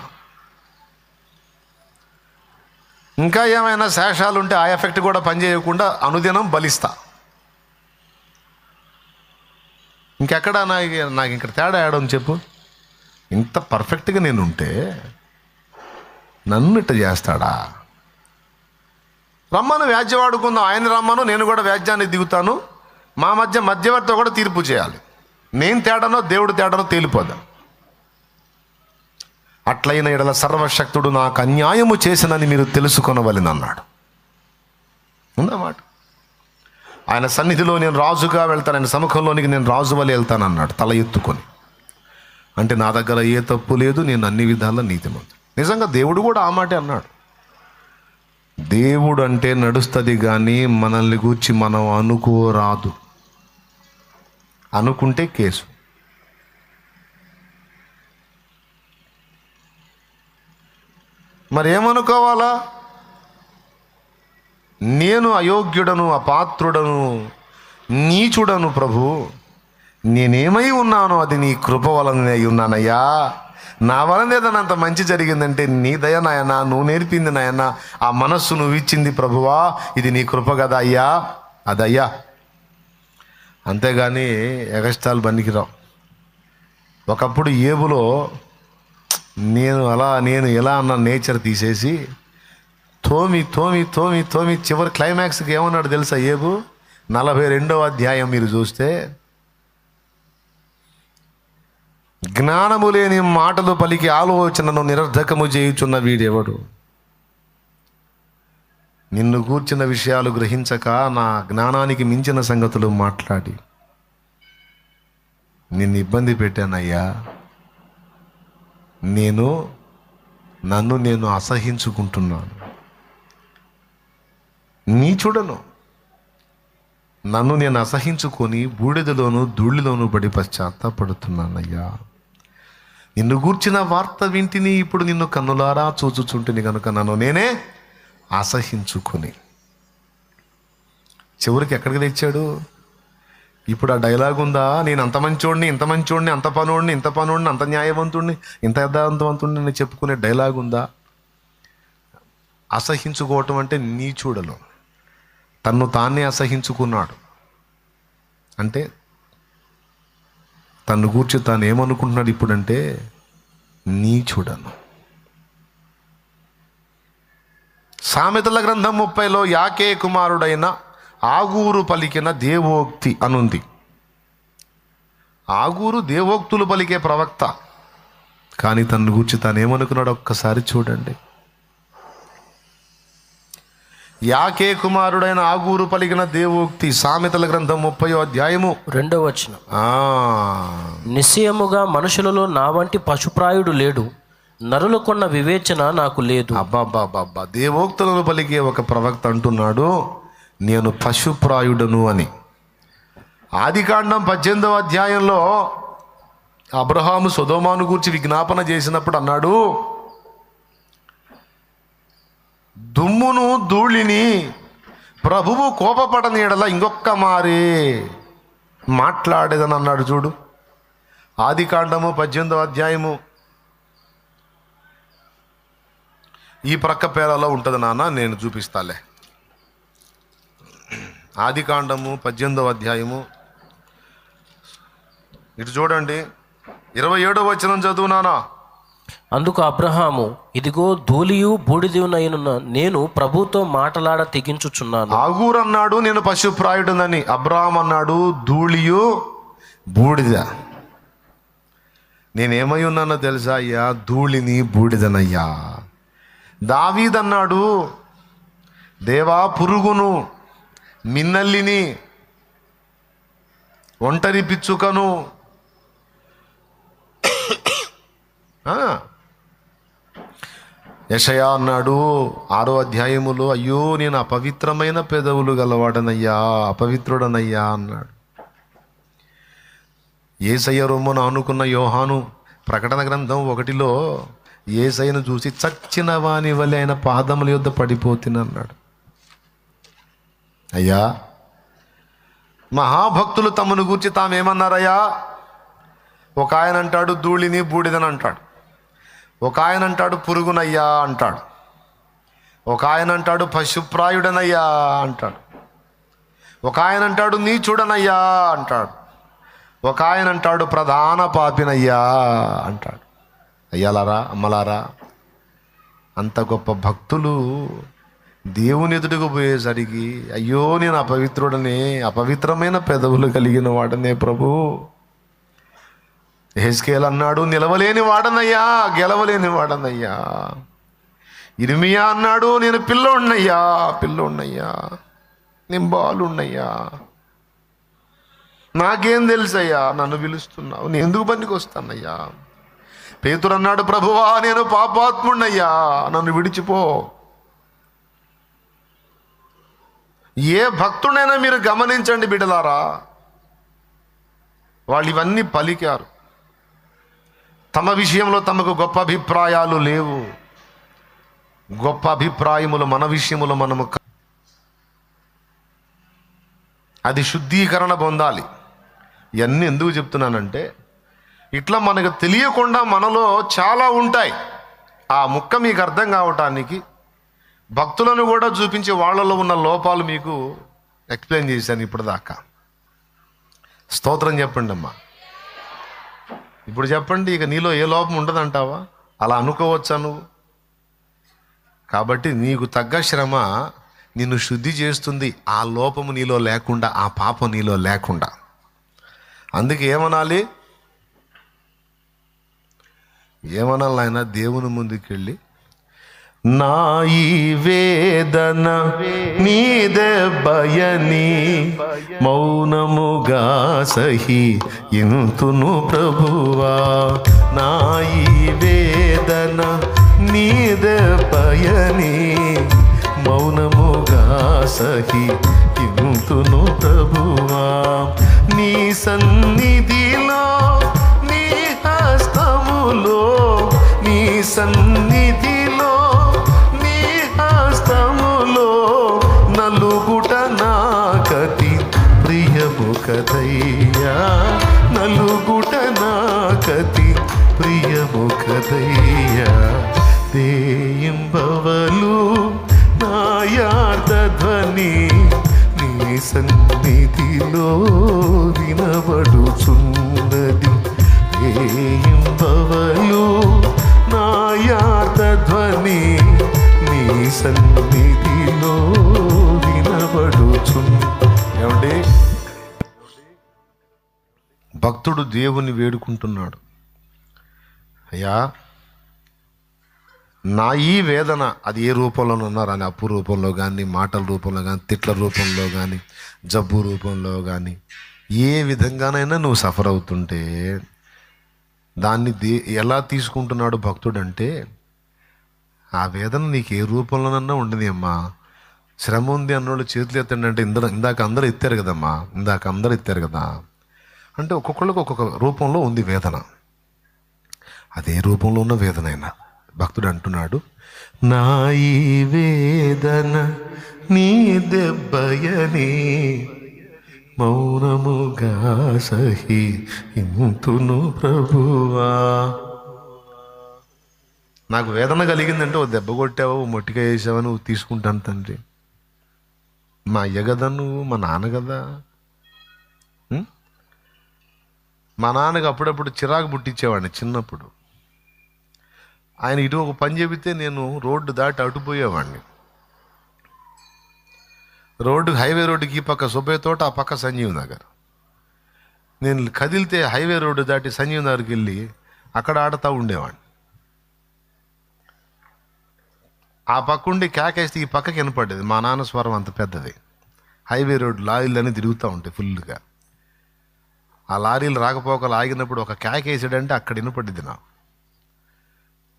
ఇంకా ఏమైనా శేషాలు ఉంటే ఆ ఎఫెక్ట్ కూడా పనిచేయకుండా అనుదినం బలిస్తా. ఇంకెక్కడ నాకు ఇక్కడ తేడా ఆడని చెప్పు. ఇంత పర్ఫెక్ట్గా నేను ఉంటే నన్ను ఇట్ట చేస్తాడా? రమ్మను, వ్యాజ్యం ఆడుకుందాం. ఆయన రమ్మను, నేను కూడా వ్యాజ్యాన్ని దిగుతాను. మా మధ్యవర్తి కూడా తీర్పు చేయాలి. నేను తేడానో దేవుడు తేడానో తేలిపోదాం. అట్లయిన ఎడల సర్వశక్తుడు నాకు అన్యాయము చేసినని మీరు తెలుసుకొనవలెనన్నాడు. ఉందన్నమాట. ఆయన సన్నిధిలో నేను రాజుగా వెళ్తాను, ఆయన సముఖంలోనికి నేను రాజు వలె వెళ్తానన్నాడు తల ఎత్తుకొని. అంటే నా దగ్గర ఏ తప్పు లేదు, నేను అన్ని విధాలా నీతిమంతుడు. నిజంగా దేవుడు కూడా ఆ మాటే అన్నాడు. దేవుడు అంటే నడుస్తుంది కానీ మనల్ని గూర్చి మనం అనుకోరాదు. అనుకుంటే కేసు. మరి ఏమనుకోవాలా? నేను అయోగ్యుడను, అపాత్రుడను, నీచుడను ప్రభు. నేనేమై ఉన్నానో అది నీ కృప వలనే ఉన్నానయ్యా. నా వలన ఏదైనా అంత మంచి జరిగిందంటే నీ దయ నాయనా, నువ్వు నేర్పింది నాయనా, ఆ మనస్సు నువ్వు ఇచ్చింది ప్రభువా, ఇది నీ కృప కదా అయ్యా, అదయ్యా. అంతేగాని ఎగస్టాల్ పనికిరావు. ఒకప్పుడు ఏబులో నేను ఎలా అన్న నేచర్ తీసేసి తోమి చివరి క్లైమాక్స్కి ఏమన్నాడు తెలుసా? ఏబు 42వ అధ్యాయం మీరు చూస్తే, జ్ఞానము లేని మాటలు పలికి ఆలోచనను నిరర్ధకము చేయుచున్న వీడెవడు? నిన్ను గూర్చిన విషయాలు గ్రహించక నా జ్ఞానానికి మించిన సంగతులు మాట్లాడి నిన్ను ఇబ్బంది పెట్టానయ్యా. నన్ను నేను అసహించుకుంటున్నాను. నీచుడను, నన్ను నేను అసహించుకొని బూడిదలోను ధూళిలోను పడి పశ్చాత్తాపడుతున్నానయ్యా. నిన్ను గూర్చిన వార్త వింటిని, ఇప్పుడు నిన్ను కన్నులారా చూచుచుంటిని కనుక నన్ను నేనే అసహించుకొని. చివరికి ఎక్కడికి తెచ్చాడు? ఇప్పుడు ఆ డైలాగ్ ఉందా? నేను అంత మంచోడిని, ఇంత మంచోడిని, అంత పనోడిని, ఇంత పనోడిని, అంత న్యాయవంతుడిని, ఇంత యథార్థవంతుడిని అని చెప్పుకునే డైలాగ్ ఉందా? అసహించుకోవటం అంటే నీచుడను. తన్ను తానే అసహించుకున్నాడు. అంటే తన్ను గూర్చి తాను ఏమనుకుంటున్నాడు ఇప్పుడంటే నీచుడను. సామెతల గ్రంథం 30లో యాకే కుమారుడైన ఆగూరు పలికిన దేవోక్తి అనుంది. ఆగూరు దేవోక్తులు పలికే ప్రవక్త. కానీ తన్ను గూర్చి తాను ఏమనుకున్నాడు ఒక్కసారి చూడండి. యాకే కుమారుడైన ఆగూరు పలికిన దేవోక్తి, సామెతల గ్రంథం 30వ అధ్యాయము 2వ వచనం. నిశ్చయముగా మనుషులలో నా వంటి పశుప్రాయుడు లేడు, నరులకున్న వివేచన నాకు లేదు. అబ్బాబ్బాబ్బా, దేవోక్తులను పలికే ఒక ప్రవక్త అంటున్నాడు నేను పశుప్రాయుడను అని. ఆదికాండం 18వ అధ్యాయంలో అబ్రహాము సొదొమను గూర్చి విజ్ఞాపన చేసినప్పుడు అన్నాడు, దుమ్మును ధూళిని ప్రభువు కోపపడని ఎడల ఇంకొక్క మారే మాట్లాడేదని అన్నాడు. చూడు, ఆదికాండము 18వ అధ్యాయము ఈ ప్రక్క పేరాలో ఉంటుంది నాన్న, నేను చూపిస్తాలే. ఆదికాండము 18వ అధ్యాయము ఇటు చూడండి, 27వ వచనం చదువు నాన్న. అందుకు అబ్రహాము, ఇదిగో ధూళియు బూడిదయునైన నేను ప్రభుతో మాటలాడ తెగించుచున్నాను. ఆగూరు అన్నాడు నేను పశుప్రాయుడునని, అబ్రహాం అన్నాడు ధూళియు బూడిద. నేనేమై ఉన్నానో తెలుసా అయ్యా? ధూళిని బూడిదనయ్యా. దావీద్ అన్నాడు, దేవా పురుగును, మిన్నల్లిని, ఒంటరి పిచ్చుకను, యెషయా అన్నాడు 6వ అధ్యాయములో, అయ్యో నేను అపవిత్రమైన పెదవులు గలవాడనయ్యా, అపవిత్రుడనయ్యా అన్నాడు. యేసయ్య రొమ్మును ఆనుకున్న యోహాను ప్రకటన గ్రంథం 1లో యేసయ్యను చూసి చచ్చిన వాని వలె ఆయన పాదముల యొద్ద పడిపోతున్నన్నాడు. అయ్యా, మహాభక్తులు తమను గూర్చి తామేమన్నారయ్యా? ఒక ఆయన అంటాడు ధూళిని బూడిదని అంటాడు, ఒక ఆయన అంటాడు పురుగునయ్యా అంటాడు, ఒక ఆయన అంటాడు పశుప్రాయుడనయ్యా అంటాడు, ఒక ఆయన అంటాడు నీచుడనయ్యా అంటాడు, ఒక ఆయన అంటాడు ప్రధాన పాపినయ్యా అంటాడు. అయ్యాలారా, అమ్మలారా, అంత గొప్ప భక్తులు దేవుని ఎదుటకు పోయేసరికి అయ్యో నేను అపవిత్రుడనే, అపవిత్రమైన పెదవులు కలిగిన వాడనే ప్రభు. యెహెజ్కేలు అన్నాడు నిలవలేని వాడనయ్యా, గెలవలేని వాడనయ్యా. ఇర్మియా అన్నాడు నేను పిల్లోడినయ్యా, నేను బాలున్నయ్యా, నాకేం తెలుసయ్యా, నన్ను పిలుస్తున్నావు, నేను ఎందుకు పనికి వస్తానయ్యా. పేతురు అన్నాడు ప్రభువా నేను పాపాత్ముడినయ్యా, నన్ను విడిచిపో. ఏ భక్తుడైనా మీరు గమనించండి బిడ్డలారా, వాళ్ళు ఇవన్నీ పలికారు. తమ విషయంలో తమకు గొప్ప అభిప్రాయాలు లేవు. గొప్ప అభిప్రాయములు మన విషయములో మనము అది శుద్ధీకరణ పొందాలి. ఇవన్నీ ఎందుకు చెప్తున్నానంటే ఇట్లా మనకు తెలియకుండా మనలో చాలా ఉంటాయి. ఆ ముక్క మీకు అర్థం కావటానికి భక్తులను కూడా చూపించి వాళ్ళలో ఉన్న లోపాలు మీకు ఎక్స్ప్లెయిన్ చేశాను ఇప్పటిదాకా. స్తోత్రం చెప్పండి అమ్మా. ఇప్పుడు చెప్పండి, ఇక నీలో ఏ లోపం ఉండదంటావా? అలా అనుకోవచ్చా నువ్వు? కాబట్టి నీకు తగ్గ శ్రమ నిన్ను శుద్ధి చేస్తుంది, ఆ లోపము నీలో లేకుండా, ఆ పాపం నీలో లేకుండా. అందుకే ఏమనాలి ఆయన దేవుని ముందుకెళ్ళి నా ఈ వేదన నీ దెబ్బయని మౌనముగా సహి ఇంతును ప్రభువా, నా ఈ వేదన నీ దెబ్బయని మౌనముగా సహి ఇంతును ప్రభువా, నీ సన్నిధిలో నీ హస్తములో, నీ సన్నిధిలో నీ హస్తములో నలుగుట నాకతి ప్రియము కదయ్యా, నలుగుట నాకతి ప్రియము కదయ్యా. దేయింబవలు నాయార్థ ధ్వని నీ సన్నిధిలో వినబడుచున్నది. దేయింబవలు నాయార్థ ధ్వని నీ సన్నిధిలో వినబడుచున్నది. ఏమండి, భక్తుడు దేవుని వేడుకుంటున్నాడు, అయ్యా నా ఈ వేదన, అది ఏ రూపంలో ఉన్నారు అని, అప్పు రూపంలో కానీ, మాటల రూపంలో కానీ, తిట్ల రూపంలో కానీ, జబ్బు రూపంలో కానీ, ఏ విధంగానైనా నువ్వు సఫర్ అవుతుంటే దాన్ని ఎలా తీసుకుంటున్నాడు భక్తుడు అంటే, ఆ వేదన నీకు ఏ రూపంలోనన్నా ఉండని అమ్మా, శ్రమ ఉంది అన్నోళ్ళు చేతులు ఎత్తండి అంటే ఇందాక అందరూ ఎత్తారు కదా, అంటే ఒక్కొక్కళ్ళకి ఒక్కొక్క రూపంలో ఉంది వేదన. అదే రూపంలో ఉన్న వేదనైనా భక్తుడు అంటున్నాడు నా ఈ వేదన నీ దెబ్బయని మౌనముగా సహి ఇంతును ప్రభువా. నాకు వేదన కలిగిందంటే ఓ దెబ్బ కొట్టావు, మొట్టిగా వేసావు, నువ్వు తీసుకుంటాను తండ్రి. మా అయ్య కదా, నువ్వు మా నాన్న కదా. మా నాన్నకి అప్పుడప్పుడు చిరాకు పుట్టించేవాడిని చిన్నప్పుడు. ఆయన ఇటు ఒక పని చెబితే నేను రోడ్డు దాటి అటుపోయేవాడిని. హైవే రోడ్డుకి ఈ పక్క సుబ్బయ్య తోట, ఆ పక్క సంజీవ్ నగర్. నేను కదిలితే హైవే రోడ్డు దాటి సంజీవ్ నగర్కి వెళ్ళి అక్కడ ఆడుతూ ఉండేవాడిని. ఆ పక్క ఉండి కేకేస్తే ఈ పక్కకి వినపడ్డది. మా నాన్న స్వరం అంత పెద్దది. హైవే రోడ్డు లారీలన్నీ తిరుగుతూ ఉంటాయి ఫుల్గా. ఆ లారీలు రాకపోకలు ఆగినప్పుడు ఒక కేకేసాడంటే అక్కడ వినపడ్డది నాకు.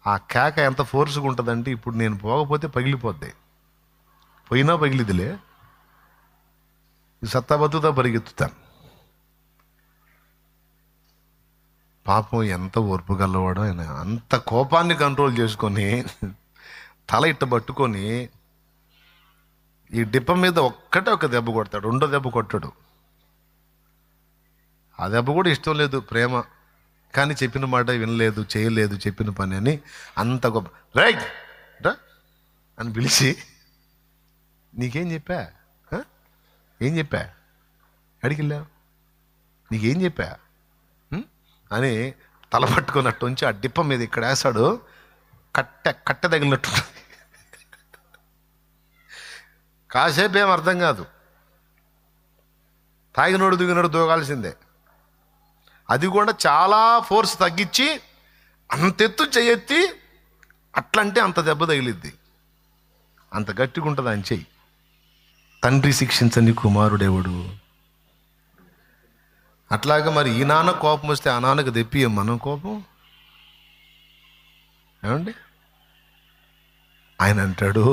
ఆ కేక ఎంత ఫోర్స్గా ఉంటుందంటే ఇప్పుడు నేను పోకపోతే పగిలిపోద్ది. పోయినా పగిలిదిలే, సత్తాబత్తుతా పరిగెత్తుతాను. పాపం ఎంత ఓర్పు గలవాడో ఆయన. అంత కోపాన్ని కంట్రోల్ చేసుకొని తల ఇట్ట పట్టుకొని ఈ డిప్ప మీద ఒక్కటే ఒక దెబ్బ కొడతాడు, రెండో దెబ్బ కొట్టాడు. ఆ దెబ్బ కూడా ఇష్టం లేదు, ప్రేమ. కానీ చెప్పిన మాట వినలేదు, చేయలేదు చెప్పిన పని అని అంత గొప్ప. రైట్ రా అని పిలిచి, నీకేం చెప్పా, ఏం చెప్పా, అడిగిల్లావు, నీకేం చెప్పా అని తల పట్టుకున్నట్టు ఉంచి ఆ డిప్ప మీద ఇక్కడ వేసాడు. కట్టె తగిలినట్టు. కాసేపు ఏం అర్థం కాదు, తాగినోడు దిగినోడు దూగాల్సిందే. అది కూడా చాలా ఫోర్స్ తగ్గించి అంతెత్తు చెయ్యెత్తి అట్లంటే అంత దెబ్బ తగిలిద్ది, అంత గట్టిగా ఉంటుంది ఆయన చెయ్యి. తండ్రి శిక్షించని కుమారుడెవడు. అట్లాగా మరి ఈ నాన్న కోపం వస్తే ఆ నాన్నకు తెప్పియం మనం కోపం, ఏమండి? ఆయన అంటాడు,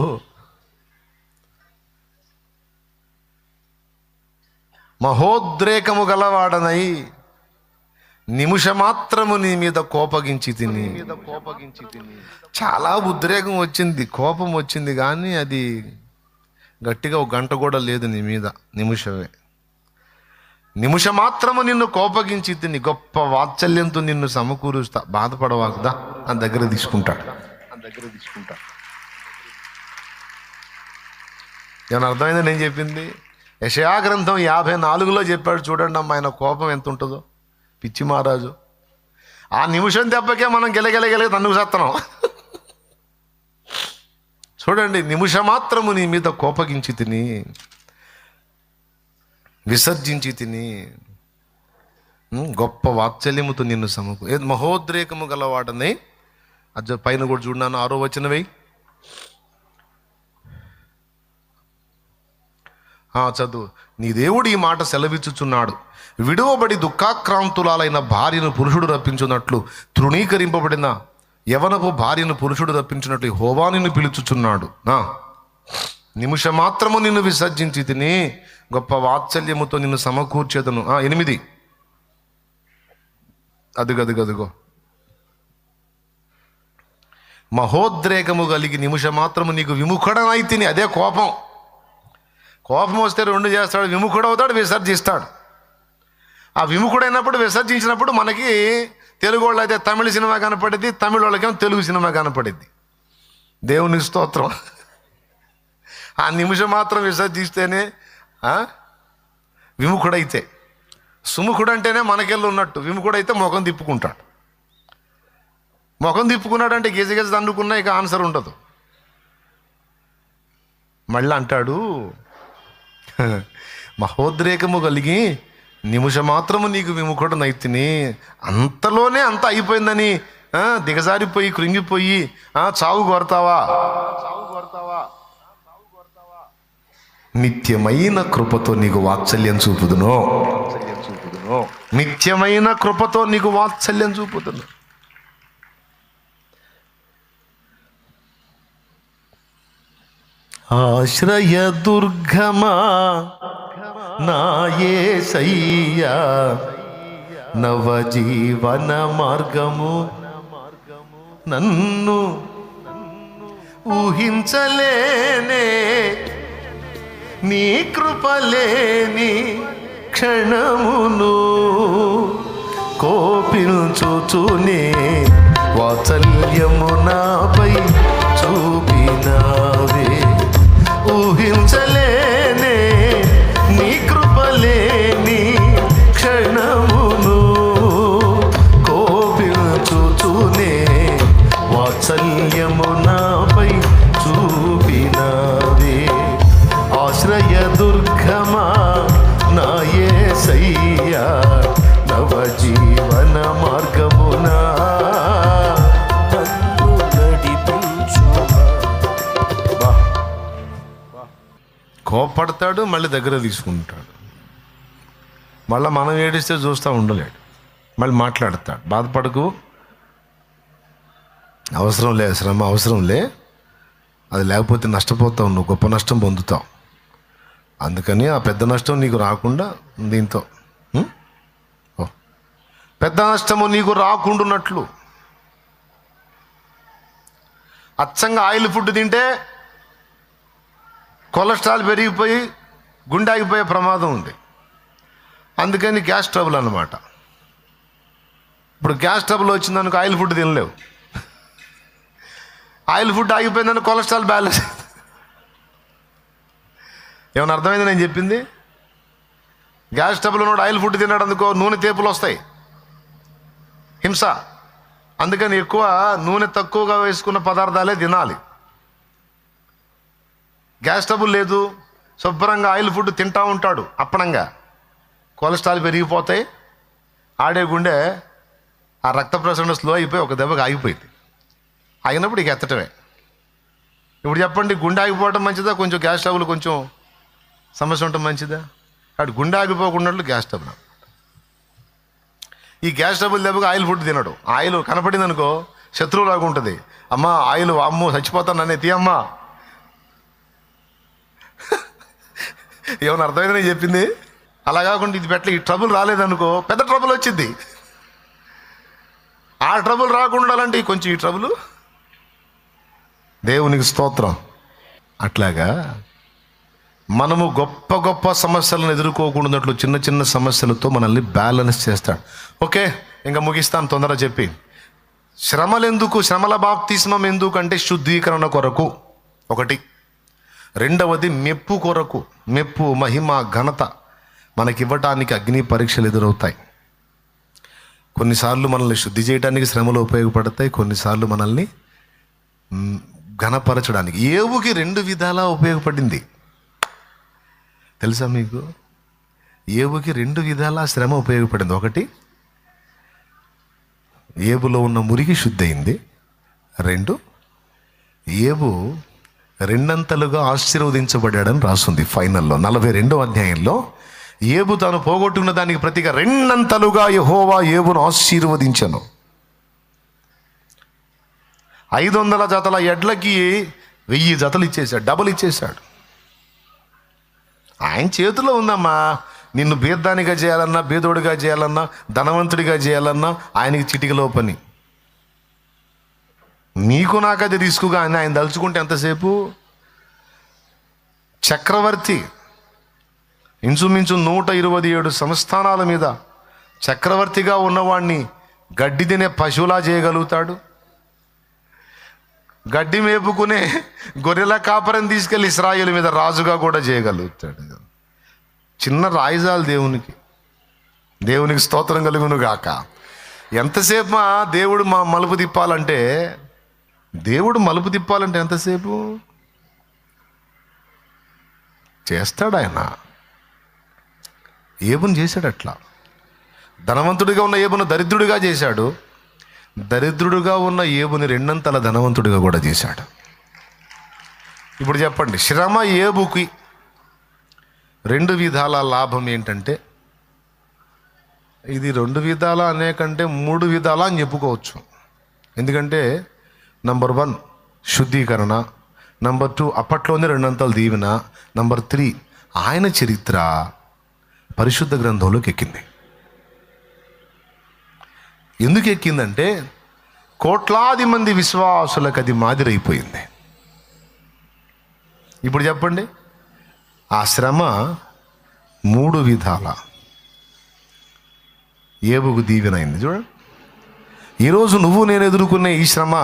మహోద్రేకము గలవాడనై నిమిషమాత్రము నీ మీద కోపగించి తిని. చాలా ఉద్రేకం వచ్చింది, కోపం వచ్చింది, కానీ అది గట్టిగా ఒక గంట కూడా లేదు నీ మీద, నిమిషమే. నిమిషమాత్రము నిన్ను కోపగించి తిని, గొప్ప వాత్సల్యంతో నిన్ను సమకూరుస్తా, బాధపడవాకుదా అని దగ్గర తీసుకుంటాడు. ఏమన్నా అర్థమైంది నేను చెప్పింది? యెషయా గ్రంథం 54లో చెప్పాడు చూడండి అమ్మ, ఆయన కోపం ఎంత ఉంటుందో. పిచ్చి మహారాజు, ఆ నిమిషం దెబ్బకే మనం గెలగెలగెలగ తన్నుకు చేస్తున్నాం. చూడండి, నిమిషమాత్రము నీ మీద కోపగించి తిని, విసర్జించి తిని, గొప్ప వాత్సల్యముతో నిన్ను మహోద్రేకము గలవాడని. అది పైన కూడా చూడన్నాను, 6వ వచనం. చదువు. నీ దేవుడు ఈ మాట సెలవిచ్చుచున్నాడు, విడువబడి దుఃఖాక్రాంతులైన భార్యను పురుషుడు రప్పించున్నట్లు, తృణీకరింపబడిన యవనపు భార్యను పురుషుడు రప్పించినట్లు యెహోవా నిన్ను పిలుచుచున్నాడు. నిమిషమాత్రము నిన్ను విసర్జించి తిని, గొప్ప వాత్సల్యముతో నిన్ను సమకూర్చేదను. 8. అదిగో మహోద్రేకము కలిగి నిమిషమాత్రము నీకు విముఖుడనై తిని. అదే కోపం. కోపం వస్తే రెండు చేస్తాడు, విముఖుడవుతాడు, విసర్జిస్తాడు. ఆ విముఖుడైనప్పుడు, విసర్జించినప్పుడు మనకి తెలుగు వాళ్ళు అయితే తమిళ సినిమా కనపడిద్ది, తమిళ వాళ్ళకేమో తెలుగు సినిమా కనపడిద్ది. దేవుని స్తోత్రం. ఆ నిమిషం మాత్రం విసర్జిస్తేనే విముఖుడైతే. సుముఖుడు అంటేనే మనకెళ్ళి ఉన్నట్టు, విముఖుడైతే ముఖం తిప్పుకుంటాడు. ముఖం తిప్పుకున్నాడంటే గెజగెజ దండుకున్నా ఇక ఆన్సర్ ఉండదు. మళ్ళీ అంటాడు, మహోద్రేకము కలిగి నిమిషమాత్రము నీకు విముఖుడు నైతిని. అంతలోనే అంత అయిపోయిందని దిగజారిపోయి కృంగిపోయి చావు కోరతావా? నిత్యమైన కృపతో నీకు వాత్సల్యం చూపుదును. నిత్యమైన కృపతో నీకు వాత్సల్యం చూపుదును. ఆశ్రయ దుర్గమా నా యేసయ్యా, నవజీవన మార్గము నన్ను ఊహించలేనే, నీ కృపలేని క్షణమును కోపించుచునే వాత్సల్యము నాపై చూపినావే. ఊహించలేనే నీ కృపలేని క్షణమును కోపించుచునే వాత్సల్యము నాపై చూపినావే. ఆశ్రయ దుర్గమా నా యేసయ్యా, నవజీవన మార్గమునా కోపడతాడు, మళ్ళీ దగ్గర తీసుకుంటాడు. మళ్ళీ మనం ఏడిస్తే చూస్తూ ఉండలేడు, మళ్ళీ మాట్లాడతాడు. బాధపడకు, అవసరంలే, శ్రమ అవసరంలే, అది లేకపోతే నష్టపోతావు, నువ్వు గొప్ప నష్టం పొందుతావు. అందుకని ఆ పెద్ద నష్టం నీకు రాకుండా దీంతో పెద్ద నష్టము నీకు రాకుండాన్నట్లు. అచ్చంగా ఆయిల్ ఫుడ్ తింటే కొలెస్ట్రాల్ పెరిగిపోయి గుండె ఆగిపోయే ప్రమాదం ఉంది. అందుకని గ్యాస్ ట్రబుల్ అన్నమాట. ఇప్పుడు గ్యాస్ ట్రబుల్ వచ్చిందనుకో ఆయిల్ ఫుడ్ తినలేవు. ఆయిల్ ఫుడ్ ఆగిపోయిందని కొలెస్ట్రాల్ బ్యాలెన్స్. ఏమైనా అర్థమైంది నేను చెప్పింది? గ్యాస్ ట్రబుల్ ఉన్నాడు ఆయిల్ ఫుడ్ తిన్నాడు అందుకో నూనె తేపులు వస్తాయి, హింస. అందుకని ఎక్కువ నూనె తక్కువగా వేసుకున్న పదార్థాలే తినాలి. గ్యాస్ ట్రబుల్ లేదు, శుభ్రంగా ఆయిల్ ఫుడ్ తింటూ ఉంటాడు అప్పనంగా, కొలెస్ట్రాల్ పెరిగిపోతాయి, ఆడే గుండె ఆ రక్త ప్రసరణ స్లో అయిపోయి ఒక దెబ్బకి ఆగిపోయింది. ఆగినప్పుడు ఇక ఎత్తటమే. ఇప్పుడు చెప్పండి, గుండె ఆగిపోవటం మంచిదా, కొంచెం గ్యాస్ ట్రబుల్ కొంచెం సమస్య ఉండటం మంచిదా? అటు గుండె ఆగిపోకుండా గ్యాస్ ట్రబుల్. ఈ గ్యాస్ ట్రబుల్ దెబ్బకి ఆయిల్ ఫుడ్ తినడు. ఆయిల్ కనపడింది అనుకో శత్రువులాగా ఉంటుంది. అమ్మా ఆయిల్, అమ్మో చచ్చిపోతాను అనే తీయమ్మా. ఏమైనా అర్థమైందని చెప్పింది? అలా కాకుండా ఇది పెట్టలే, ఈ ట్రబుల్ రాలేదనుకో పెద్ద ట్రబుల్ వచ్చింది. ఆ ట్రబుల్ రాకుండా అలాంటి కొంచెం ఈ ట్రబుల్. దేవునికి స్తోత్రం. అట్లాగా మనము గొప్ప గొప్ప సమస్యలను ఎదుర్కోకూడనట్లు చిన్న చిన్న సమస్యలతో మనల్ని బ్యాలెన్స్ చేస్తాడు. ఓకే, ఇంకా ముగిస్తాను తొందరగా చెప్పి. శ్రమలు ఎందుకు? శ్రమల బాప్తిస్మం ఎందుకంటే శుద్ధీకరణ కొరకు ఒకటి. రెండవది మెప్పు కొరకు. మెప్పు, మహిమ, ఘనత మనకివ్వటానికి అగ్ని పరీక్షలు ఎదురవుతాయి. కొన్నిసార్లు మనల్ని శుద్ధి చేయడానికి శ్రమలు ఉపయోగపడతాయి, కొన్నిసార్లు మనల్ని ఘనపరచడానికి. ఏవుకి 2 విధాలా ఉపయోగపడింది తెలుసా మీకు? ఏవుకి 2 విధాలా శ్రమ ఉపయోగపడింది. ఒకటి, ఏబులో ఉన్న మురికి శుద్ధి అయింది. 2, ఏబు 2 ఆశీర్వదించబడ్డాడని రాస్తుంది ఫైనల్లో 42వ అధ్యాయంలో. ఏబు తాను పోగొట్టుకున్న దానికి ప్రతిగా 2 యెహోవా ఏబును ఆశీర్వదించను. 500 జతల ఎడ్లకి 1000 జతలు ఇచ్చేశాడు, డబుల్ ఇచ్చేశాడు. ఆయన చేతిలో ఉందమ్మా. నిన్ను బేద్దానిగా చేయాలన్నా, బేదోడిగా చేయాలన్నా, ధనవంతుడిగా చేయాలన్నా ఆయనకి చిటికలో పని. నీకు నాకు అది రిస్కుగా ఆయన దలుచుకుంటే ఎంతసేపు? చక్రవర్తి ఇంచుమించు 127 సంస్థానాల మీద చక్రవర్తిగా ఉన్నవాడిని గడ్డి తినే పశువులా చేయగలుగుతాడు. గడ్డి మేపుకునే గొర్రెల కాపరిని తీసుకెళ్ళి ఇశ్రాయేలు మీద రాజుగా కూడా చేయగలుగుతాడు. చిన్న రాయిజాలు దేవునికి స్తోత్రం కలుగును గాక. ఎంతసేపు దేవుడు మలుపు తిప్పాలంటే ఎంతసేపు చేస్తాడు ఆయన. ఏబును చేశాడు అట్లా. ధనవంతుడిగా ఉన్న ఏబును దరిద్రుడిగా చేశాడు, దరిద్రుడిగా ఉన్న ఏబుని 2 ధనవంతుడిగా కూడా చేశాడు. ఇప్పుడు చెప్పండి, శ్రమ ఏబుకి 2 విధాల లాభం ఏంటంటే, ఇది 2 విధాల అనే కంటే 3 విధాల అని చెప్పుకోవచ్చు. ఎందుకంటే నంబర్ 1 శుద్ధీకరణ, నంబర్ 2 అప్పట్లోనే 2 దీవెన, నంబర్ 3 ఆయన చరిత్ర పరిశుద్ధ గ్రంథంలోకి ఎక్కింది. ఎందుకు ఎక్కిందంటే కోట్లాది మంది విశ్వాసులకు అది మాదిరైపోయింది. ఇప్పుడు చెప్పండి, ఆ శ్రమ 3 విధాల ఏబుకు దీవెనైంది. చూడండి, ఈరోజు నువ్వు నేను ఎదుర్కొనే ఈ శ్రమ,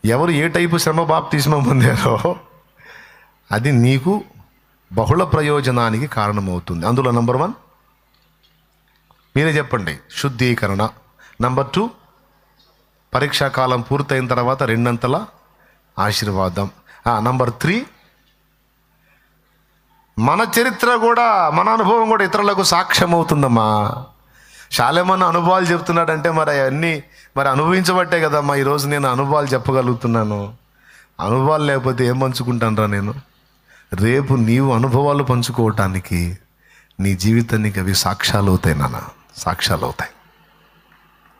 ఎవరు ఏ టైపు శ్రమ బాప్తిస్మం పొందారో అది నీకు బహుళ ప్రయోజనానికి కారణమవుతుంది. అందులో నంబర్ 1 మీరే చెప్పండి, శుద్ధీకరణ. నంబర్ 2 పరీక్షాకాలం పూర్తయిన తర్వాత 2 ఆశీర్వాదం. నంబర్ 3 మన చరిత్ర కూడా, మన అనుభవం కూడా ఇతరులకు సాక్ష్యం అవుతుందమ్మా. శాలేమన్న అనుభవాలు చెప్తున్నాడంటే మరి అవన్నీ అనుభవించబట్టే కదమ్మా ఈరోజు నేను అనుభవాలు చెప్పగలుగుతున్నాను. అనుభవాలు లేకపోతే ఏం పంచుకుంటానురా నేను? రేపు నీవు అనుభవాలు పంచుకోవటానికి నీ జీవితానికి అవి సాక్ష్యాలు అవుతాయి నాన్న, సాక్ష్యాలు అవుతాయి.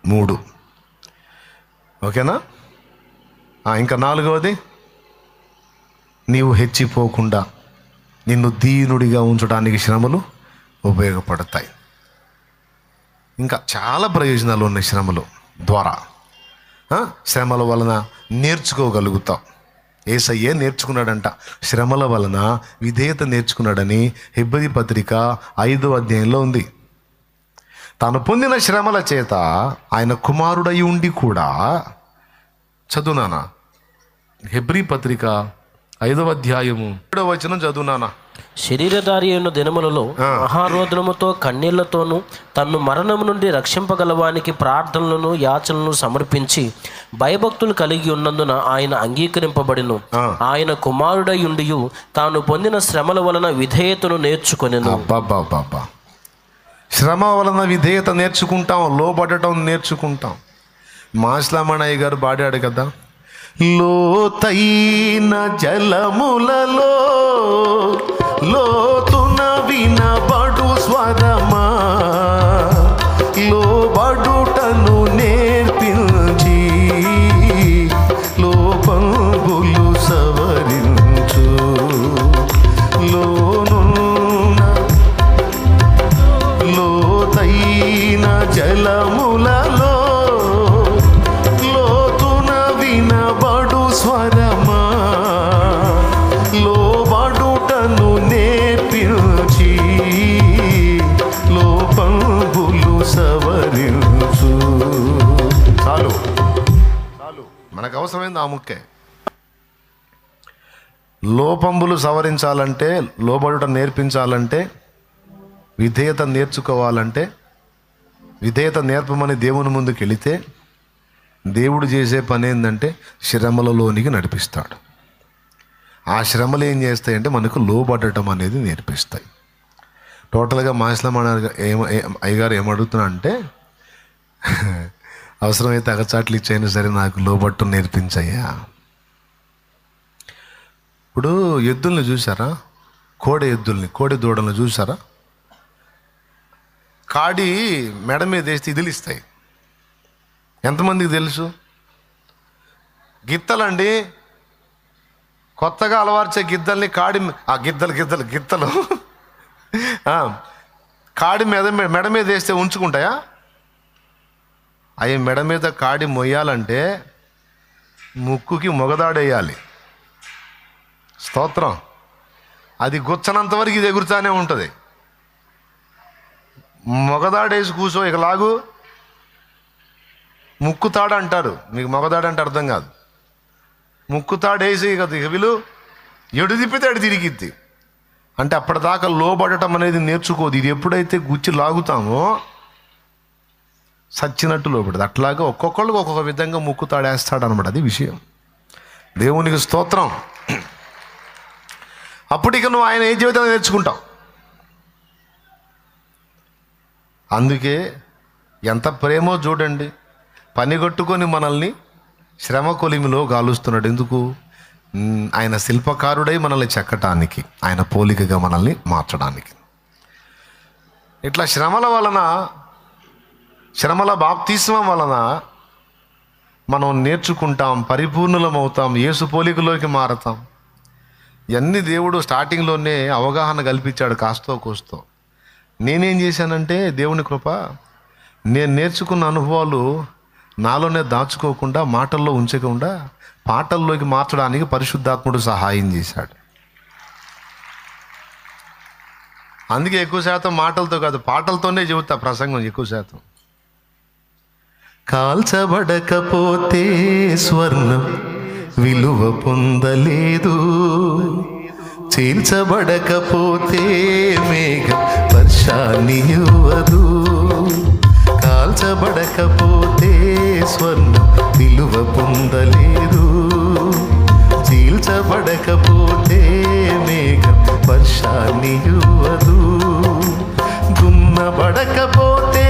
3 ఓకేనా? ఇంకా 4వది, నీవు హెచ్చిపోకుండా నిన్ను దీనుడిగా ఉంచడానికి శ్రమలు ఉపయోగపడతాయి. ఇంకా చాలా ప్రయోజనాలు ఉన్నాయి శ్రమలు ద్వారా. శ్రమల వలన నేర్చుకోగలుగుతాం. యేసయ్యే నేర్చుకున్నాడంట, శ్రమల వలన విధేయత నేర్చుకున్నాడని హెబ్రీ పత్రిక 5వ అధ్యాయంలో ఉంది. తాను పొందిన శ్రమల చేత ఆయన కుమారుడై ఉండి కూడా, చదువునానా హెబ్రీ పత్రిక 5వ అధ్యాయము 7వ వచనం చదువునానా. శరీరధారి అయిన దినములలో మహారోదనముతో కన్నీళ్లతోనూ తన్ను మరణము నుండి రక్షింపగలవానికి ప్రార్థనలను యాచనలను సమర్పించి భయభక్తులు కలిగి ఉన్నందున ఆయన అంగీకరింపబడిను. ఆయన కుమారుడై ఉండియు తాను పొందిన శ్రమల వలన విధేయతను నేర్చుకొనెను. శ్రమ వలన విధేయత నేర్చుకుంటాం, లోబడటం నేర్చుకుంటాం. మాస్లామణయ్య గారు పాడాడు కదా, లోతైన జలములలో లోతున వినబడు స్వరమా, లోబడుటను నేర్పించి లోపంబులు సవరించు, లోతైన జలములలో లోతున వినబడు స్వరమా, లోబడుటను నేర్పించి లోపంబులు సవరించు. చాలు మనకు అవసరమైంది ఆ ముక్కే. లోపంబులు సవరించాలంటే, లోబడుట నేర్పించాలంటే, విధేయత నేర్చుకోవాలంటే, విధేయత నేర్పమని దేవుని ముందుకు వెళితే దేవుడు చేసే పని ఏంటంటే శ్రమలలోనికి నడిపిస్తాడు. ఆ శ్రమలు ఏం చేస్తాయంటే మనకు లోబడటం అనేది నేర్పిస్తాయి. టోటల్గా మాస్లామణ అయ్యగారు ఏమడుగుతున్నా అంటే, అవసరమైతే అగచాట్లు ఇచ్చైనా సరే నాకు లోబట్టు నేర్పించయ్యా. ఇప్పుడు ఎద్దుల్ని చూసారా, కోడి దూడలను చూసారా? కాడి మెడ మీద వేస్తే ఇదిలిస్తాయి. ఎంతమందికి తెలుసు? గిత్తలండి, కొత్తగా అలవార్చే గిద్దల్ని గిత్తలు కాడి మెడ మీద వేస్తే ఉంచుకుంటాయా? అవి మెడ మీద కాడి మొయ్యాలంటే ముక్కుకి మొగదాడేయాలి. స్తోత్రం. అది గుచ్చనంత వరకు ఇది ఎగురుతానే ఉంటుంది. మొగదాడేసి కూర్చో, ఇక లాగు. ముక్కుతాడు అంటారు, మీకు మొగదాడు అంటే అర్థం కాదు. ముక్కుతాడేసి ఇక విలు ఎడు తిప్పితే అడు తిరిగిద్ది. అంటే అప్పటిదాకా లోబడటం అనేది నేర్చుకోదు. ఇది ఎప్పుడైతే గుచ్చి లాగుతామో సచ్చినట్టు లోబడదు. అట్లాగా ఒక్కొక్కళ్ళకి ఒక్కొక్క విధంగా ముక్కుతాడేస్తాడు అనమాట. అది విషయం. దేవునికి స్తోత్రం. అప్పుడు ఇక నువ్వు ఆయన ఏ జీవితం నేర్చుకుంటావు. అందుకే ఎంత ప్రేమో చూడండి, పని కొట్టుకొని మనల్ని శ్రమ కొలిమిలో గాలుస్తున్నాడు. ఎందుకు? ఆయన శిల్పకారుడై మనల్ని చెక్కటానికి, ఆయన పోలికగా మనల్ని మార్చడానికి. ఇట్లా శ్రమల బాప్తిస్మం వలన మనం నేర్చుకుంటాం, పరిపూర్ణులం అవుతాం, యేసు పోలికలోకి మారతాం. ఇవన్నీ దేవుడు స్టార్టింగ్లోనే అవగాహన కల్పించాడు కాస్తో కూస్తో. నేనేం చేశానంటే దేవుని కృప, నేను నేర్చుకున్న అనుభవాలు నాలోనే దాచుకోకుండా, మాటల్లో ఉంచకుండా పాటల్లోకి మార్చడానికి పరిశుద్ధాత్ముడు సహాయం చేశాడు. అందుకే ఎక్కువ శాతం మాటలతో కాదు, పాటలతోనే చెబుతా ప్రసంగం ఎక్కువ శాతం. కాల్చబడకపోతే స్వర్ణం విలువ పొందలేదు, చీల్చబడకపోతే మేఘం వర్షాన్ని ఇవ్వదు. కాల్చబడకపోతే స్వర్ణం విలువ పొందలేదు, చీల్చబడకపోతే మేఘం వర్షాన్ని ఇవ్వదు. దున్నబడకపోతే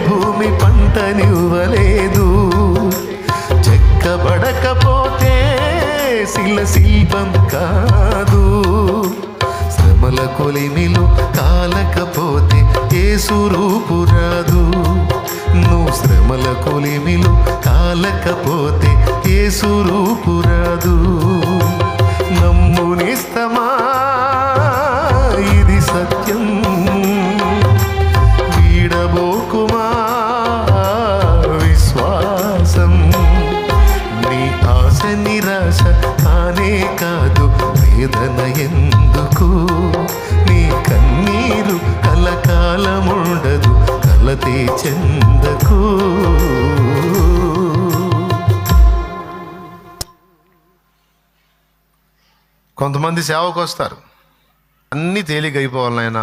భూమి పంటనివ్వలేదు, చెక్కబడకపోతే శిల్పం కాదు. శ్రమల కొలిమిలో కాలకపోతే యేసు రూపు రాదు. నువ్వు శ్రమల కొలిమిలో కాలకపోతే యేసు రూపు రాదు. నమ్మునిస్తమా, ఇది సత్యం, వీడబోకుమా కొంతమంది సేవకు వస్తారు, అన్నీ తేలిక అయిపోవాలి నాయన,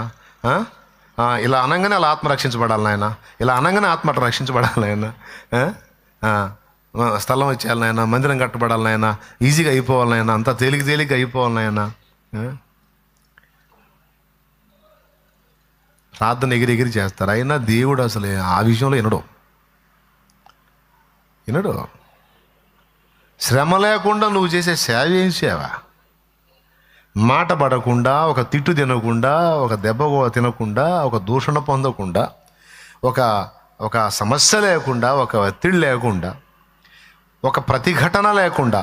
ఇలా అనగానే అలా ఆత్మ రక్షించబడాలి నాయన, ఇలా అనగానే ఆత్మ రక్షించబడాలి నాయన, స్థలం వచ్చేయాలి నాయన, మందిరం కట్టబడాలి నాయన, ఈజీగా అయిపోవాలి నాయన, అంతా తేలిక అయిపోవాలి నాయన. ప్రార్థన ఎగిరి చేస్తారు. అయినా దేవుడు అసలు ఆ విషయంలో వినడు. శ్రమ లేకుండా నువ్వు చేసే సేవ ఏం సేవ? మాట పడకుండా, ఒక తిట్టు తినకుండా, ఒక దెబ్బ తినకుండా, ఒక దూషణ పొందకుండా, ఒక సమస్య లేకుండా, ఒక ఒత్తిడి లేకుండా, ఒక ప్రతిఘటన లేకుండా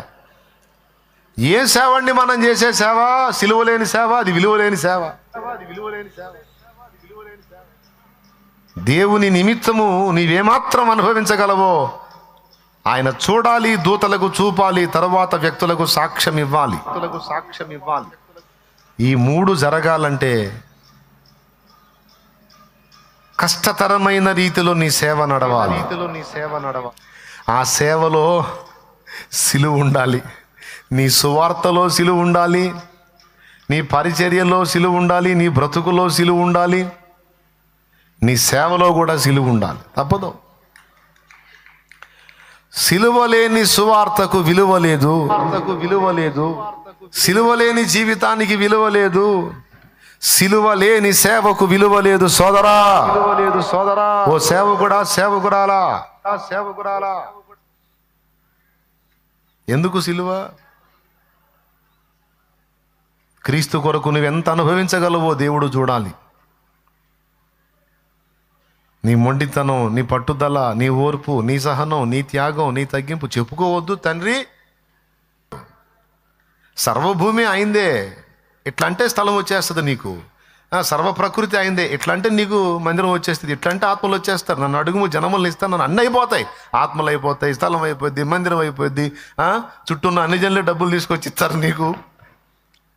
ఏ సేవ అండి మనం చేసే సేవ? సిలువలేని సేవ, అది విలువలేని సేవ. దేవుని నిమిత్తము నీవేమాత్రం అనుభవించగలవో ఆయన చూడాలి, దూతలకు చూపాలి, తర్వాత వ్యక్తులకు సాక్ష్యం ఇవ్వాలి. ఈ 3 జరగాలంటే కష్టతరమైన రీతిలో నీ సేవ నడవాలి. ఆ సేవలో సిలువ ఉండాలి, నీ సువార్తలో సిలువ ఉండాలి, నీ పరిచర్యలో సిలువ ఉండాలి, నీ బ్రతుకులో సిలువ ఉండాలి, నీ సేవలో కూడా సిలువ ఉండాలి. తప్పదు. సిలువ లేని సువార్తకు విలువ లేదు, సిలువ లేని జీవితానికి విలువ లేదు, సిలువ లేని సేవకు విలువ లేదు సోదరా. ఓ సేవకురాలా. ఎందుకు సిలువ? క్రీస్తు కొరకు నువ్వెంత అనుభవించగలవో దేవుడు చూడాలి. నీ మొండితనం, నీ పట్టుదల, నీ ఓర్పు, నీ సహనం, నీ త్యాగం, నీ తగ్గింపు చెప్పుకోవద్దు తండ్రి. సర్వభూమి అయిందే, ఎట్లా అంటే స్థలం వచ్చేస్తుంది నీకు. సర్వ ప్రకృతి అయిందే, ఎట్లా అంటే నీకు మందిరం వచ్చేస్తుంది. ఎట్లా అంటే ఆత్మలు వచ్చేస్తారు. నన్ను అడుగు, జనములు ఇస్తాను, నన్ను అన్నీ అయిపోతాయి. ఆత్మలు అయిపోతాయి, స్థలం అయిపోద్ది, మందిరం అయిపోద్ది, చుట్టూ ఉన్న అన్ని జనులు డబ్బులు తీసుకొచ్చి ఇస్తారు నీకు.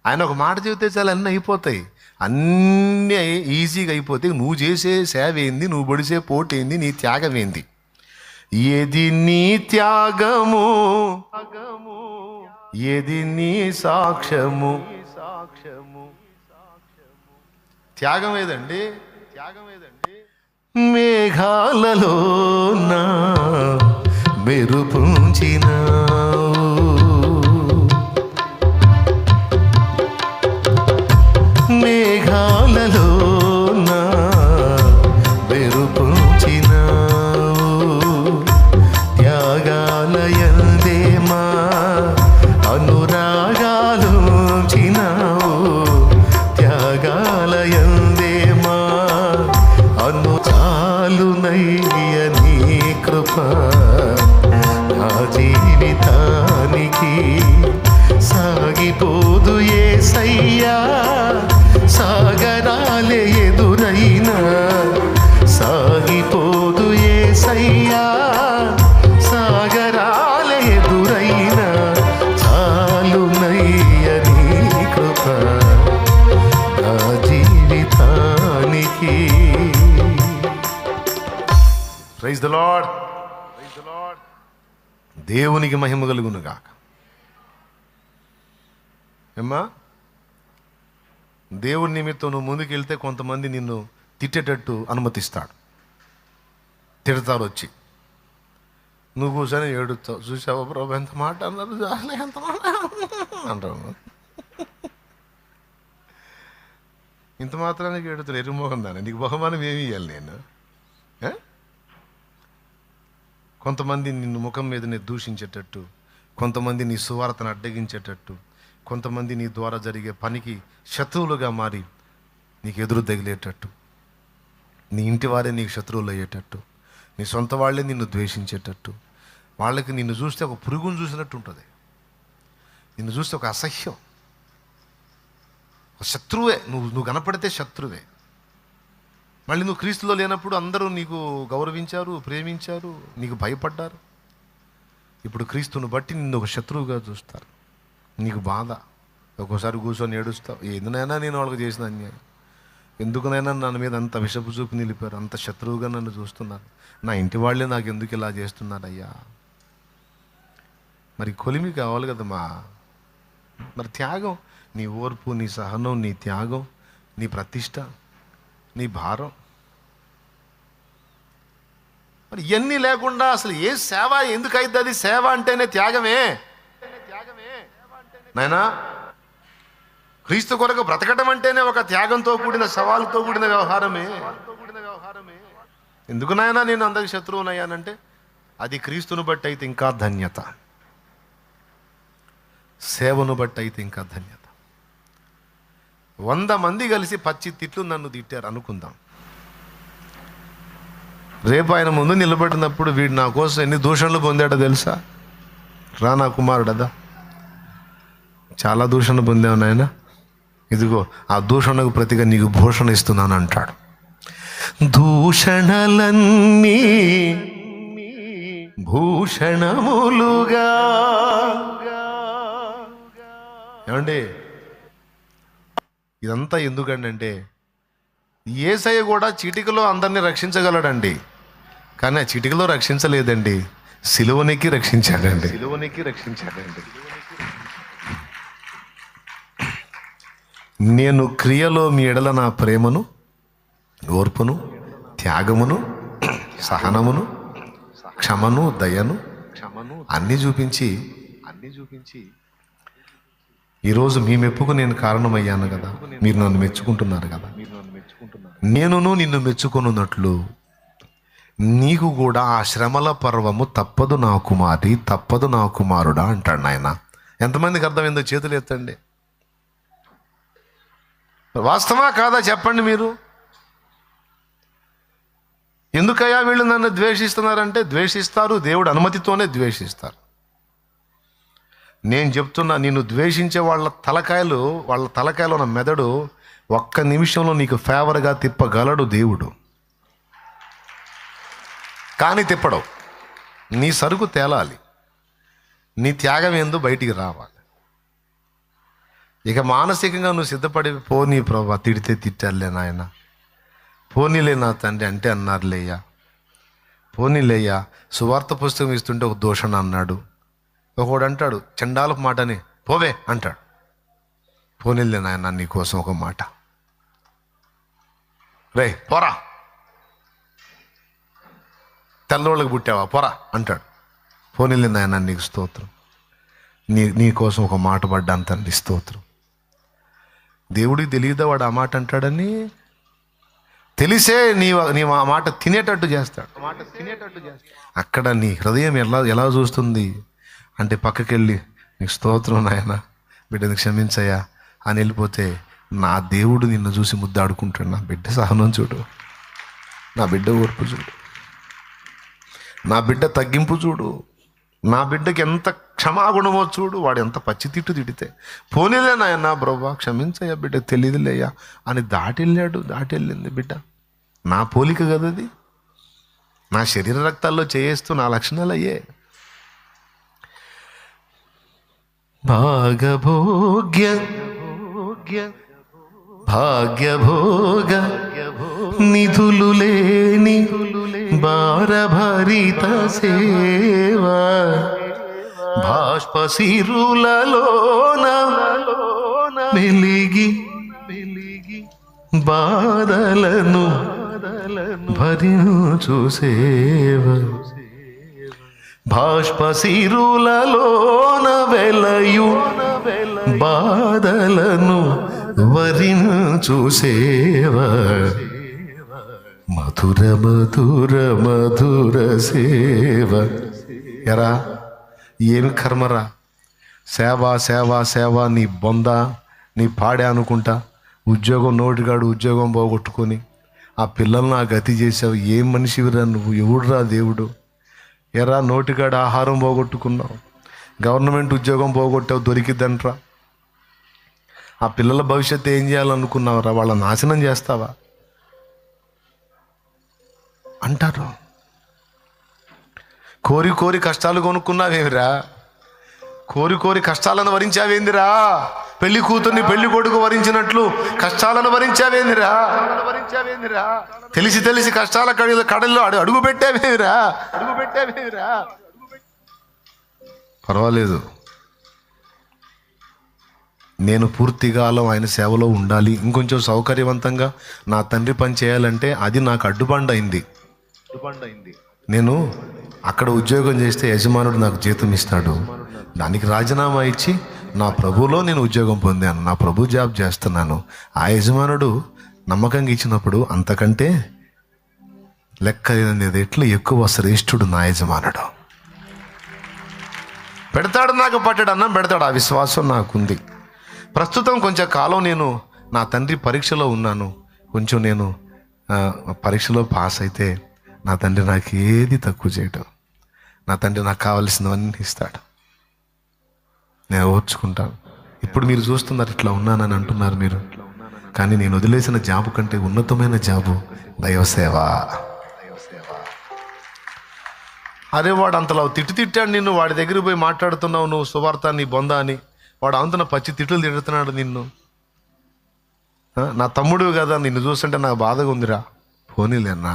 ఆయన ఒక మాట చెబితే చాలా అన్నీ అయిపోతాయి. అన్నీ ఈజీగా అయిపోతే నువ్వు చేసే సేవ ఏంది, నువ్వు పొడిసే పోటు ఏంది, నీ త్యాగం ఏంది? ఏది నీ త్యాగము, ఏది నీ సాక్ష్యము? త్యాగం ఏదండి? మేఘాలలో నా మెరుపుంచిన మేఘాలలో నా మెరుపుంచినావు, త్యాగాలయందేమా అనురాగాలుంచినావు, త్యాగాలయందేమా చాలునయ్య నీ కృప నా జీవితానికి. సాగిపోదు యేసయ్యా సాగరాలే ఎదురైనా, సాగిపోదు యేసయ్యా సాగరాలే ఎదురైనా, చాలునయ్య నీ కృప నా జీవితానికి. Praise the Lord. దేవునికి మహిమ కలుగును గాక. ఏమ్మా, దేవుడి నిమిత్తం నువ్వు ముందుకెళ్తే కొంతమంది నిన్ను తిట్టేటట్టు అనుమతిస్తాడు. తిడతారు వచ్చి, నువ్వు కూర్చొని ఏడుస్తావు. చూసావా ప్రభు ఎంత మాట అన్నారు, ఎంత మాట అంటావు. ఇంత మాత్రానికి ఏడుతారు, ఎరుమోహం దాన్ని. నీకు బహుమానం ఏమి ఇవ్వాలి నేను? కొంతమంది నిన్ను ముఖం మీదనే దూషించేటట్టు, కొంతమంది నీ సువార్తను అడ్డగించేటట్టు, కొంతమంది నీ ద్వారా జరిగే పనికి శత్రువులుగా మారి నీకు ఎదురు తగిలేటట్టు, నీ ఇంటి వారే నీకు శత్రువులు అయ్యేటట్టు, నీ సొంత వాళ్ళే నిన్ను ద్వేషించేటట్టు, వాళ్ళకి నిన్ను చూస్తే ఒక పురుగును చూసినట్టు ఉంటుంది, నిన్ను చూస్తే ఒక అసహ్యం, ఒక శత్రువే. నువ్వు కనపడితే శత్రువే. మళ్ళీ నువ్వు క్రీస్తులో లేనప్పుడు అందరూ నీకు గౌరవించారు, ప్రేమించారు, నీకు భయపడ్డారు. ఇప్పుడు క్రీస్తును బట్టి నిన్ను ఒక శత్రువుగా చూస్తారు. నీకు బాధ. ఒక్కోసారి కూర్చొని ఏడుస్తావు, ఎందునైనా నేను వాళ్ళకి చేసిన అన్యాయం, ఎందుకునైనా నన్ను మీద అంత విషపు చూపు నిలిపారు, అంత శత్రువుగా నన్ను చూస్తున్నారు, నా ఇంటి వాళ్ళే నాకు ఎందుకు ఇలా చేస్తున్నారయ్యా. మరి కొలిమి కావాలి కదమ్మా. మరి త్యాగం నీ ఓర్పు, నీ సహనం, నీ త్యాగం, నీ ప్రతిష్ట, నీ భారం. మరి ఇవన్నీ లేకుండా అసలు ఏ సేవ ఎందుకు అవుతుంది? సేవ అంటేనే త్యాగమే నాయనా. క్రీస్తు కొరకు బ్రతకడం అంటేనే ఒక త్యాగంతో కూడిన, సవాలుతో కూడిన వ్యవహారమే. ఎందుకు నాయనా నేను అందరికి శత్రువునయ్యానంటే అది క్రీస్తును బట్టి అయితే ఇంకా ధన్యత, సేవను బట్టి అయితే ఇంకా ధన్యత. 100 మంది కలిసి పచ్చి తిట్లు నన్ను తిట్టారు అనుకుందాం. రేపు ఆయన ముందు నిలబడినప్పుడు వీడు నా కోసం ఎన్ని దూషణలు పొందాడో తెలుసా? రా నా కుమారుడదా, చాలా దూషణ పొందావు నాయన, ఇదిగో ఆ దూషణకు ప్రతిగా నీకు భూషణ ఇస్తున్నాను అంటాడు. దూషణలన్నీ భూషణములుగా. ఏమండి ఇదంతా ఎందుకంటే యేసయ్య కూడా చిటికలో అందరినీ రక్షించగలడండి, కానీ ఆ చిటికలో రక్షించలేదండి, సిలువనికి రక్షించాడండి. నేను క్రియలో మీ ఎడల నా ప్రేమను, ఓర్పును, త్యాగమును, సహనమును, క్షమను, దయను అన్నీ చూపించి ఈరోజు మీ మెప్పుకు నేను కారణమయ్యాను కదా, మీరు నన్ను మెచ్చుకుంటున్నారు కదా. నేనును నిన్ను మెచ్చుకొనున్నట్లు నీకు కూడా ఆ శ్రమల పర్వము తప్పదు నా కుమారి, తప్పదు నా కుమారుడా అంటాడు నాయన. ఎంతమందికి అర్థమైందో చేతులు ఎత్తండి. వాస్తవా కాదా చెప్పండి మీరు? ఎందుకయ్యా వీళ్ళు నన్ను ద్వేషిస్తున్నారంటే ద్వేషిస్తారు, దేవుడు అనుమతితోనే ద్వేషిస్తారు. నేను చెప్తున్నా, నిన్ను ద్వేషించే వాళ్ళ తలకాయలో ఉన్న మెదడు ఒక్క నిమిషంలో నీకు ఫేవర్గా తిప్పగలడు దేవుడు, కానీ తిప్పడవు. నీ సరుకు తేలాలి, నీ త్యాగం ఏందో బయటికి రావాలి. ఇక మానసికంగా నువ్వు సిద్ధపడి పోనీ ప్రభా, తిడితే తిట్టారులే నాయన, పోనీలే నా తండ్రి అంటే అన్నారులేయ్యా, పోనీలేయ్యా సువార్త పుస్తకం ఇస్తుంటే ఒక దూషణ అన్నాడు, ఒకడు అంటాడు చండాలపు మాటని పోవే అంటాడు, పోనీలే నాయన నీకోసం ఒక మాట, రే పోరా, తెల్లోళ్ళకి పుట్టావా పోరా అంటాడు, పోనీలే నాయన నీకు స్తోత్రం, నీకోసం ఒక మాట పడ్డాను తండ్రి స్తోత్రం. దేవుడికి తెలియదా వాడు ఆ మాట అంటాడని? తెలిసే నీ ఆ మాట తినేటట్టు చేస్తాడు. అక్కడ నీ హృదయం ఎలా చూస్తుంది అంటే పక్కకెళ్ళి నీకు స్తోత్రం నాయన, బిడ్డని క్షమించయ్యా అని వెళ్ళిపోతే నా దేవుడు నిన్ను చూసి ముద్దాడుకుంటాడు. నా బిడ్డ సహనం చూడు, నా బిడ్డ ఓర్పు చూడు, నా బిడ్డ తగ్గింపు చూడు, నా బిడ్డకి ఎంత క్షమాగుణమో చూడు, వాడు ఎంత పచ్చి తిట్టు తిడితే పోనీలే నాయన బ్రవ్వా క్షమించయ్యా బిడ్డ తెలియదులేయ్యా అని దాటెళ్ళింది బిడ్డ. నా పోలిక కదది, నా శరీర రక్తాల్లో చేస్తూ నా లక్షణాలు అయ్యే. భాగభోగ్య భాగ్యభోగ నిధులు లేని భారభరిత సేవ బాష్పసిరులలోన వెలిగి బాధలను భరించు సేవ బాష్పసిరులలోన వెలయు బాధలను వరించు సేవ మధుర మధుర మధుర సేవ. ఎరా ఏమి కర్మరా, సేవ సేవ సేవ నీ బొంద నీ పాడే అనుకుంటా, ఉద్యోగం నోటిగాడు ఉద్యోగం పోగొట్టుకొని ఆ పిల్లల్ని ఆ గతి చేసావు. ఏం మనిషివిరా నువ్వు, ఎవడురా దేవుడు? ఎరా నోటిగాడు ఆహారం పోగొట్టుకున్నావు, గవర్నమెంట్ ఉద్యోగం పోగొట్టావు దొరికిద్దంట్రా, ఆ పిల్లల భవిష్యత్తు ఏం చేయాలనుకున్నావురా, వాళ్ళ నాశనం చేస్తావా అంటారు. కోరి కోరి కష్టాలు కొనుక్కున్నావేమిరా, కోరి కోరి కష్టాలను వరించావేందిరా, పెళ్లి కూతుర్ని పెళ్లి కొడుకు వరించినట్లు కష్టాలను వరించావేందిరా, తెలిసి తెలిసి కష్టాల కడల్లో అడుగు పెట్టావేమిరా. పర్వాలేదు, నేను పూర్తికాలం ఆయన సేవలో ఉండాలి, ఇంకొంచెం సౌకర్యవంతంగా నా తండ్రి పని చేయాలంటే అది నాకు అడ్డుబండ అయింది. నేను అక్కడ ఉద్యోగం చేస్తే యజమానుడు నాకు జీతం ఇస్తాడు, దానికి రాజీనామా ఇచ్చి నా ప్రభులో నేను ఉద్యోగం పొందాను, నా ప్రభు జాబ్ చేస్తున్నాను. ఆ యజమానుడు నమ్మకంగా ఇచ్చినప్పుడు అంతకంటే లెక్క ఎట్లు ఎక్కువ శ్రేష్ఠుడు నా యజమానుడు. పెడతాడు, నాకు పట్టడు అన్నం పెడతాడు, ఆ విశ్వాసం నాకుంది. ప్రస్తుతం కొంచెం కాలం నేను నా తండ్రి పరీక్షలో ఉన్నాను. కొంచెం నేను పరీక్షలో పాస్ అయితే నా తండ్రి నాకు ఏది తక్కువ చేయటం, నా తండ్రి నాకు కావలసినవన్నీ ఇస్తాడు, నేను ఓర్చుకుంటాను. ఇప్పుడు మీరు చూస్తున్నారు ఇట్లా ఉన్నానని అంటున్నారు మీరు, కానీ నేను వదిలేసిన జాబు కంటే ఉన్నతమైన జాబు దైవసేవ. అరే వాడు అంతలా తిట్టాడు నిన్ను, వాడి దగ్గరికి పోయి మాట్లాడుతున్నావు నువ్వు సువార్త నీ బొంద అని, వాడు అంతన పచ్చి తిట్లు తిడుతున్నాడు నిన్ను. నా తమ్ముడు కదా, నిన్ను చూస్తుంటే నాకు బాధగా ఉందిరా. పోనీలేనా,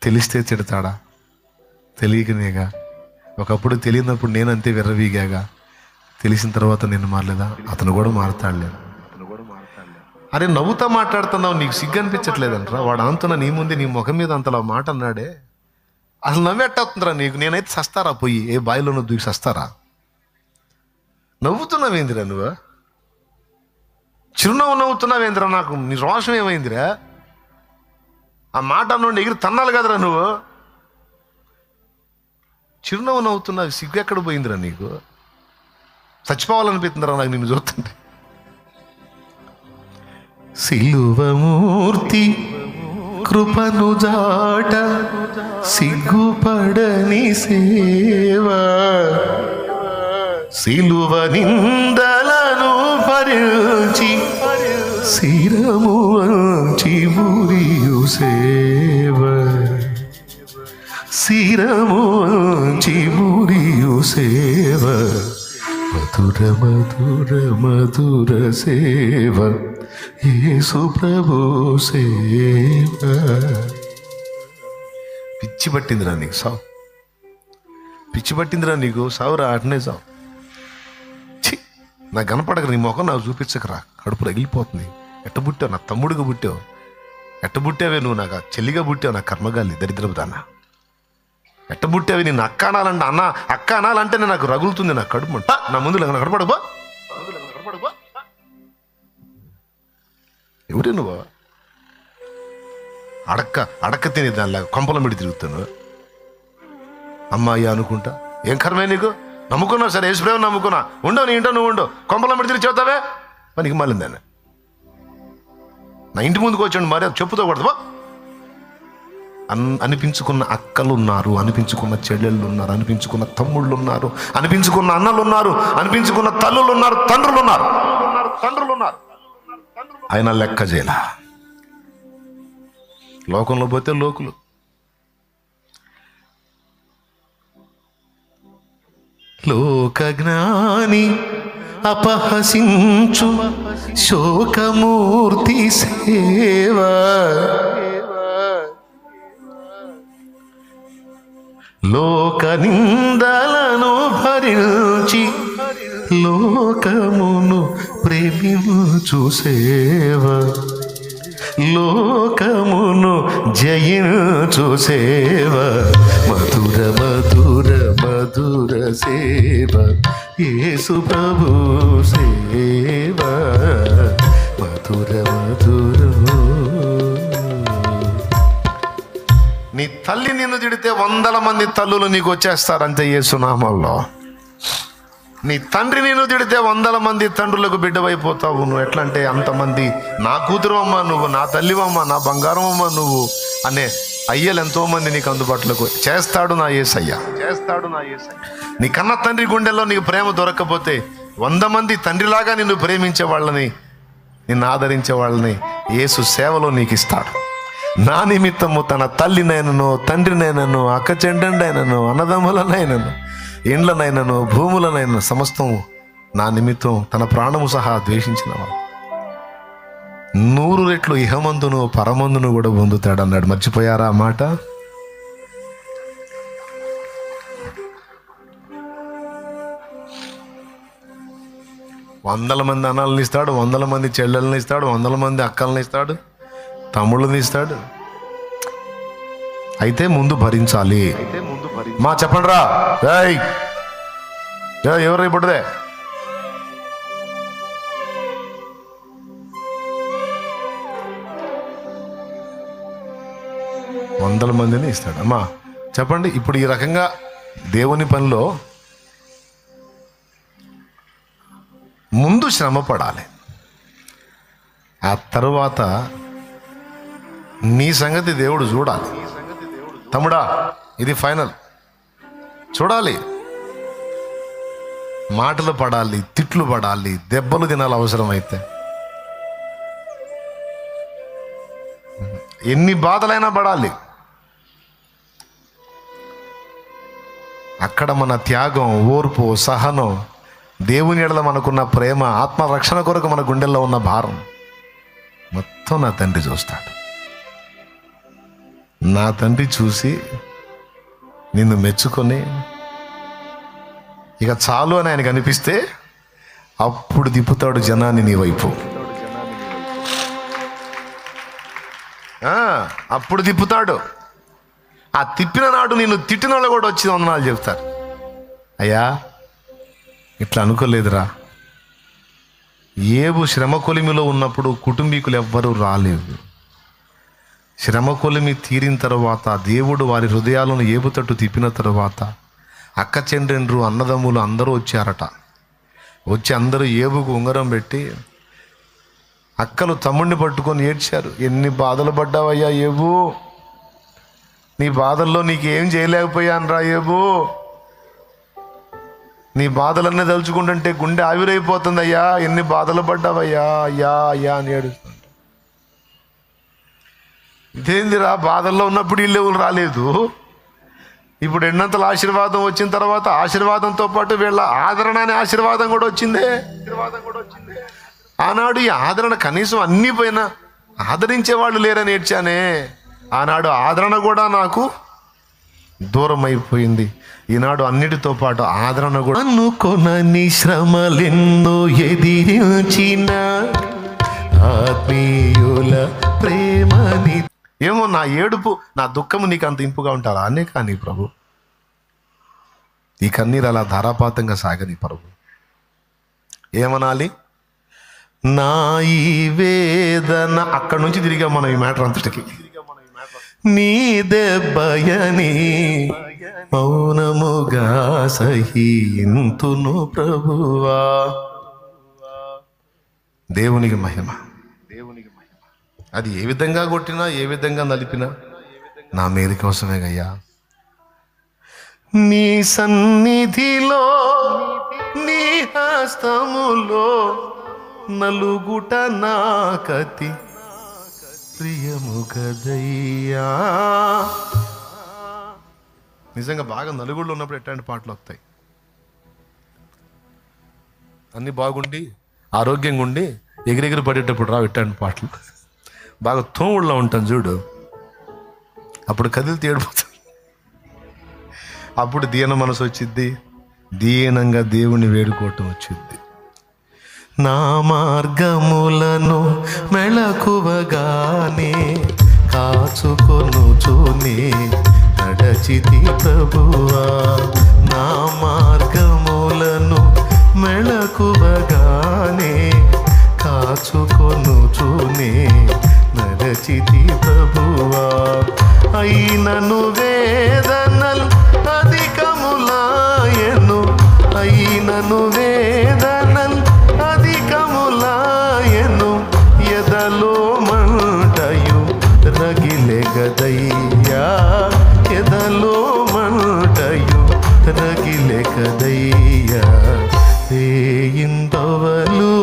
తెలిస్తే తిడతాడా? తెలియకనేగా. ఒకప్పుడు తెలియనప్పుడు నేను అంతే విర్రవీగాగా, తెలిసిన తర్వాత నేను మారలేదా? అతను కూడా మారతాడులే. అరే నవ్వుతా మాట్లాడుతున్నావు, నీకు సిగ్గు అనిపించట్లేదంటరా? వాడు అంతున్నా నీ ముందే నీ ముఖం మీద అంతలా మాట అన్నాడే, అసలు నవ్వెట్టవుతుందిరా నీకు? నేనైతే సస్తారా, పోయి ఏ బాయిలోనూ దూకి సస్తారా? నవ్వుతున్నావేందిరా నువ్వు? చిరునవ్వు నవ్వుతున్నావేందిరా? నాకు నీ రోషం ఏమైందిరా? ఆ మాట నుండి ఎగిరి తన్నాలి కదరా నువ్వు. చిరునవ్వు నవ్వుతున్నావు, సిగ్గు ఎక్కడ పోయిందిరా నీకు? చచ్చిపోవాలనిపిస్తుందిరా నాకు నిన్ను చూస్తుంటే. సిలువమూర్తి కృపను జాట సిగ్గుపడని సేవ, సిలువ నిందలను భరించి శిరము వంచి మురియు సేవ, శిరము వంచి మురియు సేవ, మధుర మధుర మధుర సేవ, యేసు ప్రభు సేవ. పిచ్చి పట్టిందిరా నీకు సావు, పిచ్చి పట్టిందిరా నీకు సావురా, అటనే సావు. నాకు కనపడక నీ ముఖం నాకు చూపించకరా, కడుపు రగిలిపోతుంది. ఎట్ట పుట్టావు? నా తమ్ముడిగా పుట్టావు, ఎట్ట పుట్టావే నువ్వు? నాకు చెల్లిగా పుట్టావు, నా కర్మగాలి దరిద్రపు దాన్న. ఎట్ట పుట్టావి? నేను అక్క అనాలంటే అన్న అక్క అనాలంటే నాకు రగులుతుంది, నా కడుపు అంట. నా ముందు కనపడబా, ఎవరే నువ్వు? అడక్క తిని దానిలాగా కొంపలం పెట్టి తిరుగుతాను అమ్మాయి అనుకుంటా. ఏం కర్మే నీకు? నమ్ముకున్నావు సరే, యేసుప్రభువుని నమ్ముకున్నా, ఉండవు నీ ఇంటో నువ్వు ఉండవు, కొంపలం పెట్టి తిరిగి చెబుతావే పనికి మాలిందాన్ని. నా ఇంటి ముందుకు వచ్చాడు మరి చెప్పుతో కొడతావా? అనిపించుకున్న అక్కలు ఉన్నారు, అనిపించుకున్న చెల్లెళ్ళు ఉన్నారు, అనిపించుకున్న తమ్ముళ్ళు ఉన్నారు, అనిపించుకున్న అన్నలు ఉన్నారు, అనిపించుకున్న తల్లులు ఉన్నారు, తండ్రులు ఉన్నారు. ఆయన లెక్క చేయాల. లోకంలో పోతే లోకులు, లోక జ్ఞాని అపహసించు శోకమూర్తి సేవ, లోక నిందలను భరించి లోకమును ప్రేమించు సేవ, లోకమును జయించు సేవ, మధుర మధుర మధుర సేవ, యేసు ప్రభు సేవ, మధుర మధుర. నీ తల్లి నిన్ను తిడితే 100 మంది తల్లులు నీకు వచ్చేస్తారంతే యేసు నామములో. నీ తండ్రి నిన్ను తిడితే 100 మంది తండ్రులకు బిడ్డవైపోతావు. నువ్వు ఎట్లా అంటే అంతమంది నా కూతురు అమ్మ నువ్వు, నా తల్లివమ్మ, నా బంగారం అమ్మ నువ్వు అనే అయ్యలు ఎంతోమంది నీకు అందుబాటులోకి చేస్తాడు నా యేసయ్య. నీ కన్న తండ్రి గుండెల్లో నీకు ప్రేమ దొరకకపోతే 100 మంది తండ్రిలాగా నిన్ను ప్రేమించే వాళ్ళని, నిన్ను ఆదరించే వాళ్ళని యేసు సేవలో నీకు ఇస్తాడు. నా నిమిత్తము తన తల్లినైనను, తండ్రినైనను, అక్క చెండండైనను, అన్నదమ్ములనైనను, ఇండ్లనైనను, భూములనైనా సమస్తం నా నిమిత్తం తన ప్రాణము సహా ద్వేషించినవాడు 100 రెట్లు ఇహమందును పరమందును కూడా పొందుతాడు అన్నాడు. మర్చిపోయారా ఆ మాట? వందల మంది అన్నల్ని ఇస్తాడు, వందల మంది చెల్లెల్ని ఇస్తాడు, వందల మంది అక్కల్ని ఇస్తాడు, తమ్ముళ్ళని ఇస్తాడు. అయితే ముందు భరించాలి. మా చెప్పండి రా, ఎవరు ఇప్పుడుదే వందల మందిని ఇస్తాడు. అమ్మా చెప్పండి. ఇప్పుడు ఈ రకంగా దేవుని పనిలో ముందు శ్రమ పడాలి, ఆ తరువాత నీ సంగతి దేవుడు చూడాలి. తమ్ముడా, ఇది ఫైనల్. చూడాలి, మాటలు పడాలి, తిట్లు పడాలి, దెబ్బలు తినాలి అవసరమైతే. ఎన్ని బాధలైనా పడాలి. అక్కడ మన త్యాగం, ఓర్పు, సహనం, దేవుని ఎడల మనకున్న ప్రేమ, ఆత్మరక్షణ కొరకు మన గుండెల్లో ఉన్న భారం మొత్తం నా తండ్రి చూస్తాడు. నా తండ్రి చూసి నిన్ను మెచ్చుకొని ఇక చాలు అని ఆయనకు అనిపిస్తే అప్పుడు తిప్పుతాడు జనాన్ని నీ వైపు. అప్పుడు తిప్పుతాడు. ఆ తిప్పిన నాడు నిన్ను తిట్టిన వాళ్ళు కూడా వచ్చి వందనాలు చెప్తారు. అయ్యా ఇట్లా అనుకోలేదురా. ఏబు శ్రమ కొలిమిలో ఉన్నప్పుడు కుటుంబీకులు ఎవ్వరూ రాలేదు. శ్రమ కొలిమి తీరిన తర్వాత దేవుడు వారి హృదయాలను ఏబు తట్టు తిప్పిన తర్వాత అక్క చెండ్రెండ్రు అన్నదమ్ములు అందరూ వచ్చారట. వచ్చి అందరూ ఏబుకు ఉంగరం పెట్టి, అక్కలు తమ్ముడిని పట్టుకొని ఏడ్చారు. ఎన్ని బాధలు పడ్డావయ్యా ఏబు, నీ బాధల్లో నీకేం చేయలేకపోయాను రా ఏబు, నీ బాధలన్నీ తలుచుకుంటుంటే గుండె ఆవిరైపోతుంది అయ్యా, ఎన్ని బాధలు పడ్డావయ్యా, అయ్యా అయ్యా అని ఏడుస్తుంది. ఇదేందిరా, బాధల్లో ఉన్నప్పుడు వీళ్ళు రాలేదు, ఇప్పుడు ఎన్నంతల ఆశీర్వాదం వచ్చిన తర్వాత ఆశీర్వాదంతో పాటు వీళ్ళ ఆదరణ అనే ఆశీర్వాదం కూడా వచ్చిందే. ఆనాడు ఈ ఆదరణ కనీసం అన్నీ పోయినా ఆదరించే వాళ్ళు లేరని ఏడ్చానే. ఆనాడు ఆదరణ కూడా నాకు దూరం అయిపోయింది. ఈనాడు అన్నిటితో పాటు ఆదరణ కూడా. అనుకొనని శ్రమలెన్నో ఎదిరించిన ఆత్మీయుల ప్రేమని. ఏమో నా ఏడుపు, నా దుఃఖము నీకు అంత ఇంపుగా ఉంటారా అనే కానీ ప్రభు, ఈ కన్నీరు అలా ధారాపాతంగా సాగని ప్రభు. ఏమనాలి? నా ఈ వేదన. అక్కడి నుంచి తిరిగా మనం ఈ మ్యాటర్ అంతటికి. నీ దెబ్బయని మౌనముగా సహింతును ప్రభువా. దేవునికి మహిమ. అది ఏ విధంగా కొట్టినా, ఏ విధంగా నలిపినా నా మేలు కోసమే గయ్యా. నీ సన్నిధిలో, నీ హస్తములో నలుగుట నాకతి ప్రియము గదయ్యా. నిజంగా బాగా నలుగుళ్ళు ఉన్నప్పుడు ఎట్లాంటి పాటలు వస్తాయి? అన్నీ బాగుండి ఆరోగ్యంగా ఉండి ఎగిరెగిరి పడేటప్పుడు రావు ఎట్లాంటి పాటలు. బాగా తోముళ్ళలో ఉంటాను చూడు, అప్పుడు కదిలితే ఏడిపోతాను. అప్పుడు దీన మనసు వచ్చిద్ది, దీనంగా దేవుని వేడుకోవటం వచ్చిద్ది. నా మార్గములను మెళకువగానే కాచుకొనుచునే నడచితి ప్రభువా. నా మార్గములను మెళకువగానే కాచుకొనుచునే నడచితి ప్రభువా. అయినను వేదనల్ అధికములాయను, అయినను వేదనల్ అధికములాయను, ఎదలో మంటయు రగిలె గదయ్యా, ఎదలో మంటయు రగిలె గదయ్యా. ఇందవలు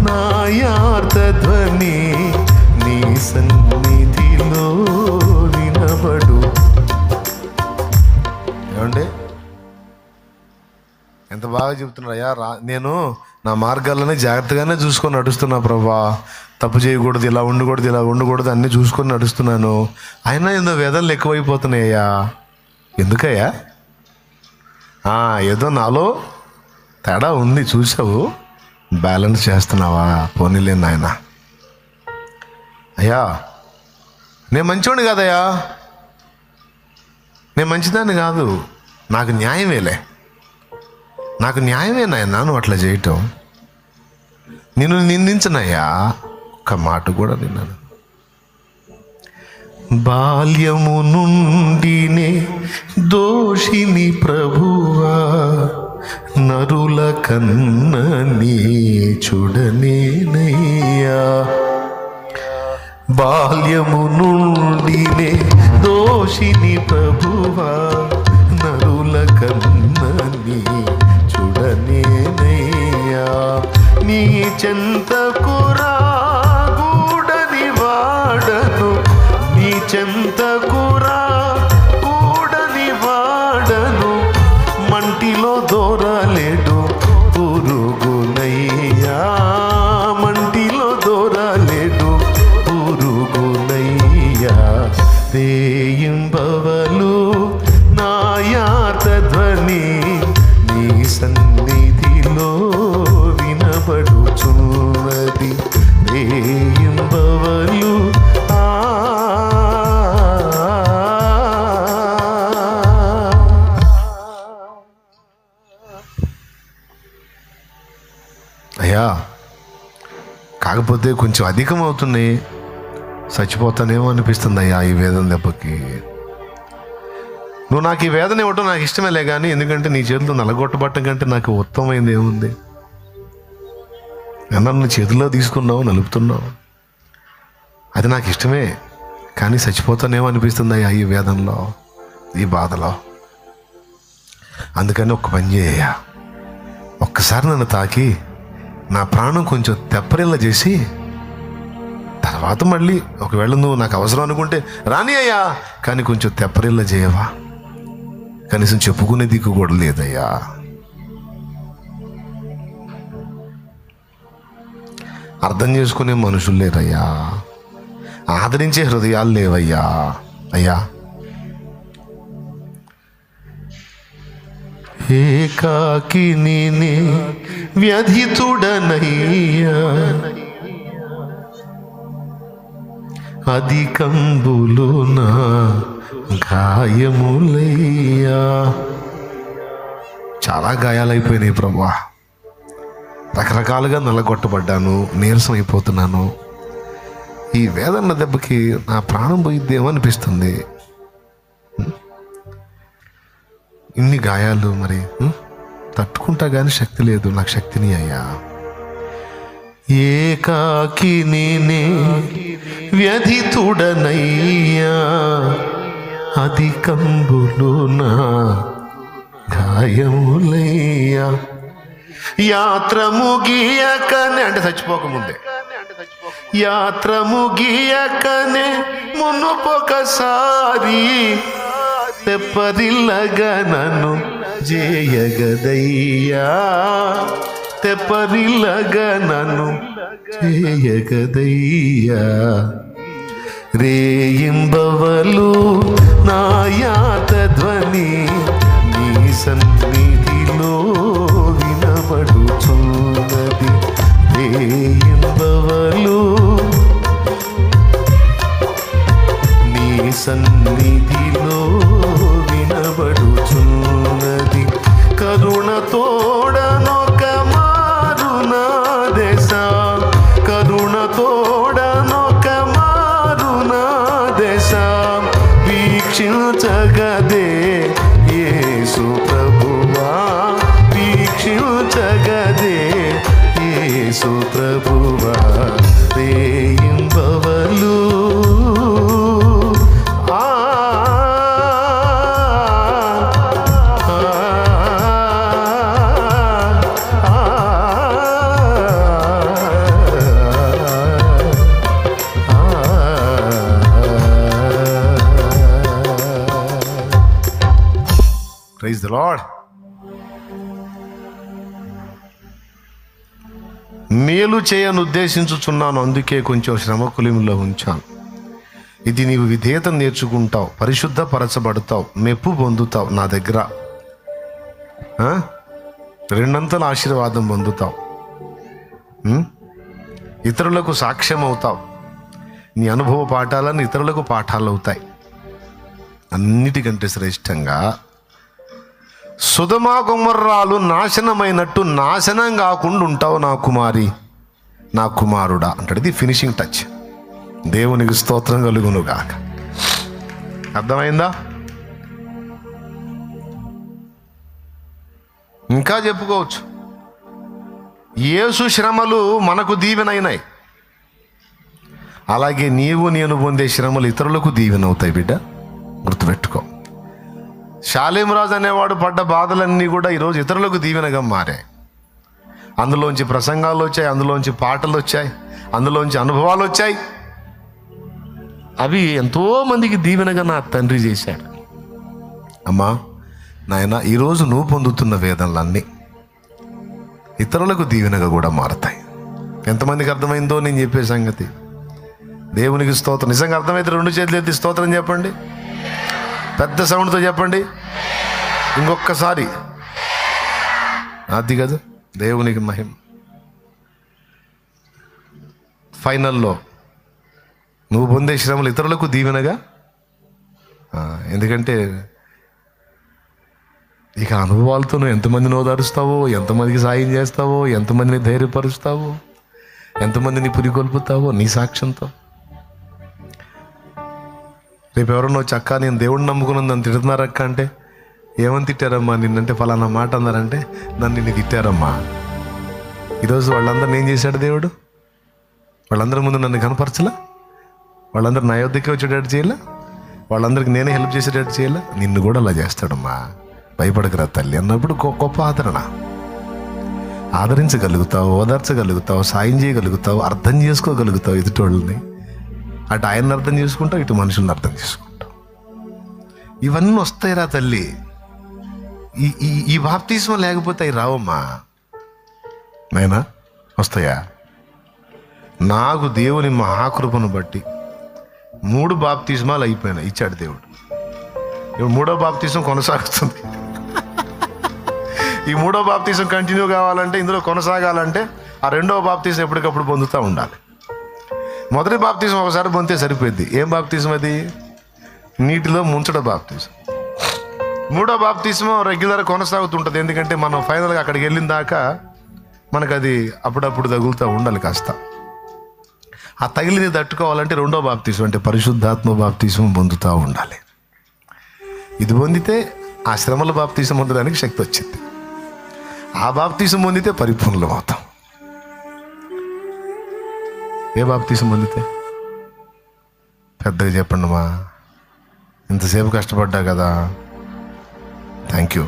నాయార్థ ధ్వని నీ సన్నిధిలో వినబడు. ఏమండి ఎంత బాగా చెప్తున్నారయ్యా. నేను నా మార్గాలనే జాగ్రత్తగానే చూసుకొని నడుస్తున్నా ప్రభా. తప్పు చేయకూడదు, ఇలా ఉండకూడదు, ఇలా ఉండకూడదు అన్నీ చూసుకొని నడుస్తున్నాను. అయినా ఏదో వేదనలు ఎక్కువైపోతున్నాయ్యా. ఎందుకయ్యా? ఏదో నాలో తేడా ఉంది చూసావు, బ్యాలెన్స్ చేస్తున్నావా? పోనీలే నాయన. అయ్యా నేను మంచివాడిని కాదయ్యా, నేను మంచిదాన్ని కాదు, నాకు న్యాయమేలే, నాకు న్యాయమే నాయనా నువ్వు అట్లా చేయటం. నిన్ను నిందించనయ్యా, ఒక్క మాట కూడా విన్నాను. బాల్యము నుండినే దోషిని ప్రభువా, నరుల కన్న నీచుడనేనయ్యా. బాల్యము నుండినే దోషిని ప్రభువా, నరుల కన్న నీచుడనేనయ్యా. నీ చెంతకు రాగూడని వాడను, నీ చెంతకు రాగూడని వాడను, మంటిలో దూరలేడు పురుగునయ్యా, మంటిలో దూరలేడు పురుగునయ్యా. రేయింబవలు నా యాత ధ్వని నీ సన్నిధిలో వినబడుచున్నది. రేయింబవలు అయ్యా, కాకపోతే కొంచెం అధికం అవుతున్నాయి, చచ్చిపోతానేమో అనిపిస్తుంది అయ్యా ఈ వేదన దెబ్బకి. నువ్వు నాకు ఈ వేదన ఇవ్వటం నాకు ఇష్టమేలే, కానీ ఎందుకంటే నీ చేతిలో నలగొట్టబట్టం కంటే నాకు ఉత్తమమైంది ఏముంది? నన్ను చేతిలో తీసుకున్నావు, నలుపుతున్నావు, అది నాకు ఇష్టమే, కానీ చచ్చిపోతానేమో అనిపిస్తుంది అయ్యా ఈ వేదనలో, ఈ బాధలో. అందుకని ఒక్క పని చేయ, ఒక్కసారి నన్ను తాకి నా ప్రాణం కొంచెం తెప్పరిల్ల చేసి, తర్వాత మళ్ళీ ఒకవేళ నువ్వు నాకు అవసరం అనుకుంటే రాని అయ్యా, కానీ కొంచెం తెప్పరిల్ల చేయవా? కనీసం చెప్పుకునే దిక్కు కూడా లేదయ్యా. అర్థం చేసుకునే మనుషులు లేరయ్యా, ఆదరించే హృదయాలు లేవయ్యా. అయ్యా, ఏకాకిని వ్యధితుడనయ్యా, అధికంబులు నా గాయములయ్యా. చాలా గాయాలైపోయినాయి ప్రభువా, రకరకాలుగా నల్లగొట్టబడ్డాను, నీరసం అయిపోతున్నాను. ఈ వేదన దెబ్బకి నా ప్రాణం పోయిద్దేమో అనిపిస్తుంది. ఇన్ని గాయాలు మరి తట్టుకుంటా కానీ శక్తి లేదు, నాకు శక్తిని అయ్యా. ఏకాకిని వ్యధితుడనయ్యా, అధికంబులు నా గాయములయ్యా. యాత్ర ముగియకనే అంటే చచ్చిపోకముందే, యాత్ర ముగియకనే మునుపొకసారి తెప్పరిల్లగా నన్ను జేయగదయ్యా, తెప్పరిల్లగా నన్ను చేయగదయ్యా. రేయింబవలు నా యాత ధ్వని నీ సన్నిధిలో వినబడుచున్నది. రేయింబవలు నీ సన్నిధిలో వినబడుచున్నది. కరుణ తోడనొక మారునా దేశ, కరుణ తోడనొక మారునా దేశ, వీక్షించగదే యేసు ప్రభువా, వీక్షించగదే యేసు ప్రభువా. రేయింబవలు Praise the Lord. మేలు చేయను ఉద్దేశించుచున్నాను, అందుకే కొంచెం శ్రమ కులిమిలో ఉంచాను. ఇది నీవు విధేయత నేర్చుకుంటావు, పరిశుద్ధపరచబడతావు, మెప్పు పొందుతావు, నా దగ్గర రెండంతల ఆశీర్వాదం పొందుతావు. ఇతరులకు సాక్ష్యం అవుతావు. నీ అనుభవ పాఠాలను ఇతరులకు పాఠాలు అవుతాయి. అన్నిటికంటే శ్రేష్టంగా సొదొమ గొమొర్రాలు నాశనమైనట్టు నాశనం కాకుండా ఉంటావు నా కుమారి, నా కుమారుడా అంటాడు. ఇది ఫినిషింగ్ టచ్. దేవునికి స్తోత్రం కలుగును గాక. అర్థమైందా? ఇంకా చెప్పుకోవచ్చు. యేసు శ్రమలు మనకు దీవెనైనాయి, అలాగే నీవు నేను పొందే శ్రమలు ఇతరులకు దీవెనవుతాయి. బిడ్డ గుర్తుపెట్టుకో. షాలేం రాజు అనేవాడు పడ్డ బాధలన్నీ కూడా ఈరోజు ఇతరులకు దీవెనగా మారాయి. అందులోంచి ప్రసంగాలు వచ్చాయి, అందులోంచి పాటలు వచ్చాయి, అందులోంచి అనుభవాలు వచ్చాయి. అవి ఎంతోమందికి దీవెనగా నా తండ్రి చేశాడు. అమ్మా నాయన, ఈరోజు నువ్వు పొందుతున్న వేదనలన్నీ ఇతరులకు దీవెనగా కూడా మారతాయి. ఎంతమందికి అర్థమైందో నేను చెప్పే సంగతి? దేవునికి స్తోత్రం. నిజంగా అర్థమైతే 2 చేతులు ఎత్తి స్తోత్రం చెప్పండి, పెద్ద సౌండ్తో చెప్పండి. ఇంకొక్కసారి. అది కదా దేవునికి మహిమ. ఫైనల్లో నువ్వు పొందే శ్రమలు ఇతరులకు దీవెనగా, ఎందుకంటే ఇక అనుభవాలతో నువ్వు ఎంతమందిని ఓదారుస్తావో, ఎంతమందికి సాయం చేస్తావో, ఎంతమందిని ధైర్యపరుస్తావో, ఎంతమందిని పురికొల్పుతావో నీ సాక్ష్యంతో. రేపు ఎవరన్నా వచ్చి అక్క నేను దేవుడిని నమ్ముకున్నాను నన్ను తిడుతున్నారక్క అంటే, ఏమని తిట్టారమ్మా నిన్నంటే ఫలానా మాట అన్నారంటే, నన్ను నిన్ను తిట్టారమ్మా. ఈరోజు వాళ్ళందరిని ఏం చేశాడు దేవుడు? వాళ్ళందరి ముందు నన్ను కనపరచలా, వాళ్ళందరూ నా యొద్దకే వచ్చేటట్టు చేయాలా, వాళ్ళందరికీ నేనే హెల్ప్ చేసేటట్టు చేయాలా. నిన్ను కూడా అలా చేస్తాడమ్మా. భయపడకరా తల్లి అన్నప్పుడు గొప్ప ఆదరణ. ఆదరించగలుగుతావు, ఓదార్చగలుగుతావు, సాయం చేయగలుగుతావు, అర్థం చేసుకోగలుగుతావు ఎదుటోళ్ళని. అటు ఆయన్ని అర్థం చేసుకుంటావు, ఇటు మనుషుల్ని అర్థం చేసుకుంటావు. ఇవన్నీ వస్తాయిరా తల్లి. ఈ బాప్తిస్మం లేకపోతే అవి రావమ్మా నాయనా. వస్తాయా? నాకు దేవుని మహాకృపను బట్టి 3 బాప్తిస్మాలు అయిపోయినాయి, ఇచ్చాడు దేవుడు. ఇప్పుడు 3వ బాప్తిసం కొనసాగుతుంది. ఈ 3వ బాప్తిసం కంటిన్యూ కావాలంటే, ఇందులో కొనసాగాలంటే ఆ 2వ బాప్తిసం ఎప్పటికప్పుడు పొందుతూ ఉండాలి. మొదటి బాప్తిసం ఒకసారి పొందితే సరిపోద్ది. ఏం బాప్తిసం అది? నీటిలో ముంచడం బాప్తిసం. 3వ బాప్తిసం రెగ్యులర్ కొనసాగుతుంటుంది. ఎందుకంటే మనం ఫైనల్గా అక్కడికి వెళ్ళిన దాకా మనకు అది అప్పుడప్పుడు తగులుతూ ఉండాలి కాస్త. ఆ తగిలిని తట్టుకోవాలంటే 2వ బాప్తిసం అంటే పరిశుద్ధాత్మ బాప్తిసం పొందుతూ ఉండాలి. ఇది పొందితే ఆ శ్రమల బాప్తిసం పొందడానికి శక్తి వచ్చింది. ఆ బాప్తిసం పొందితే పరిపూర్ణం అవుతాం. ఏ బాప్తిసం పొందితే? పెద్దగా చెప్పండి మా, ఇంతసేపు కష్టపడ్డా కదా, థ్యాంక్ యూ.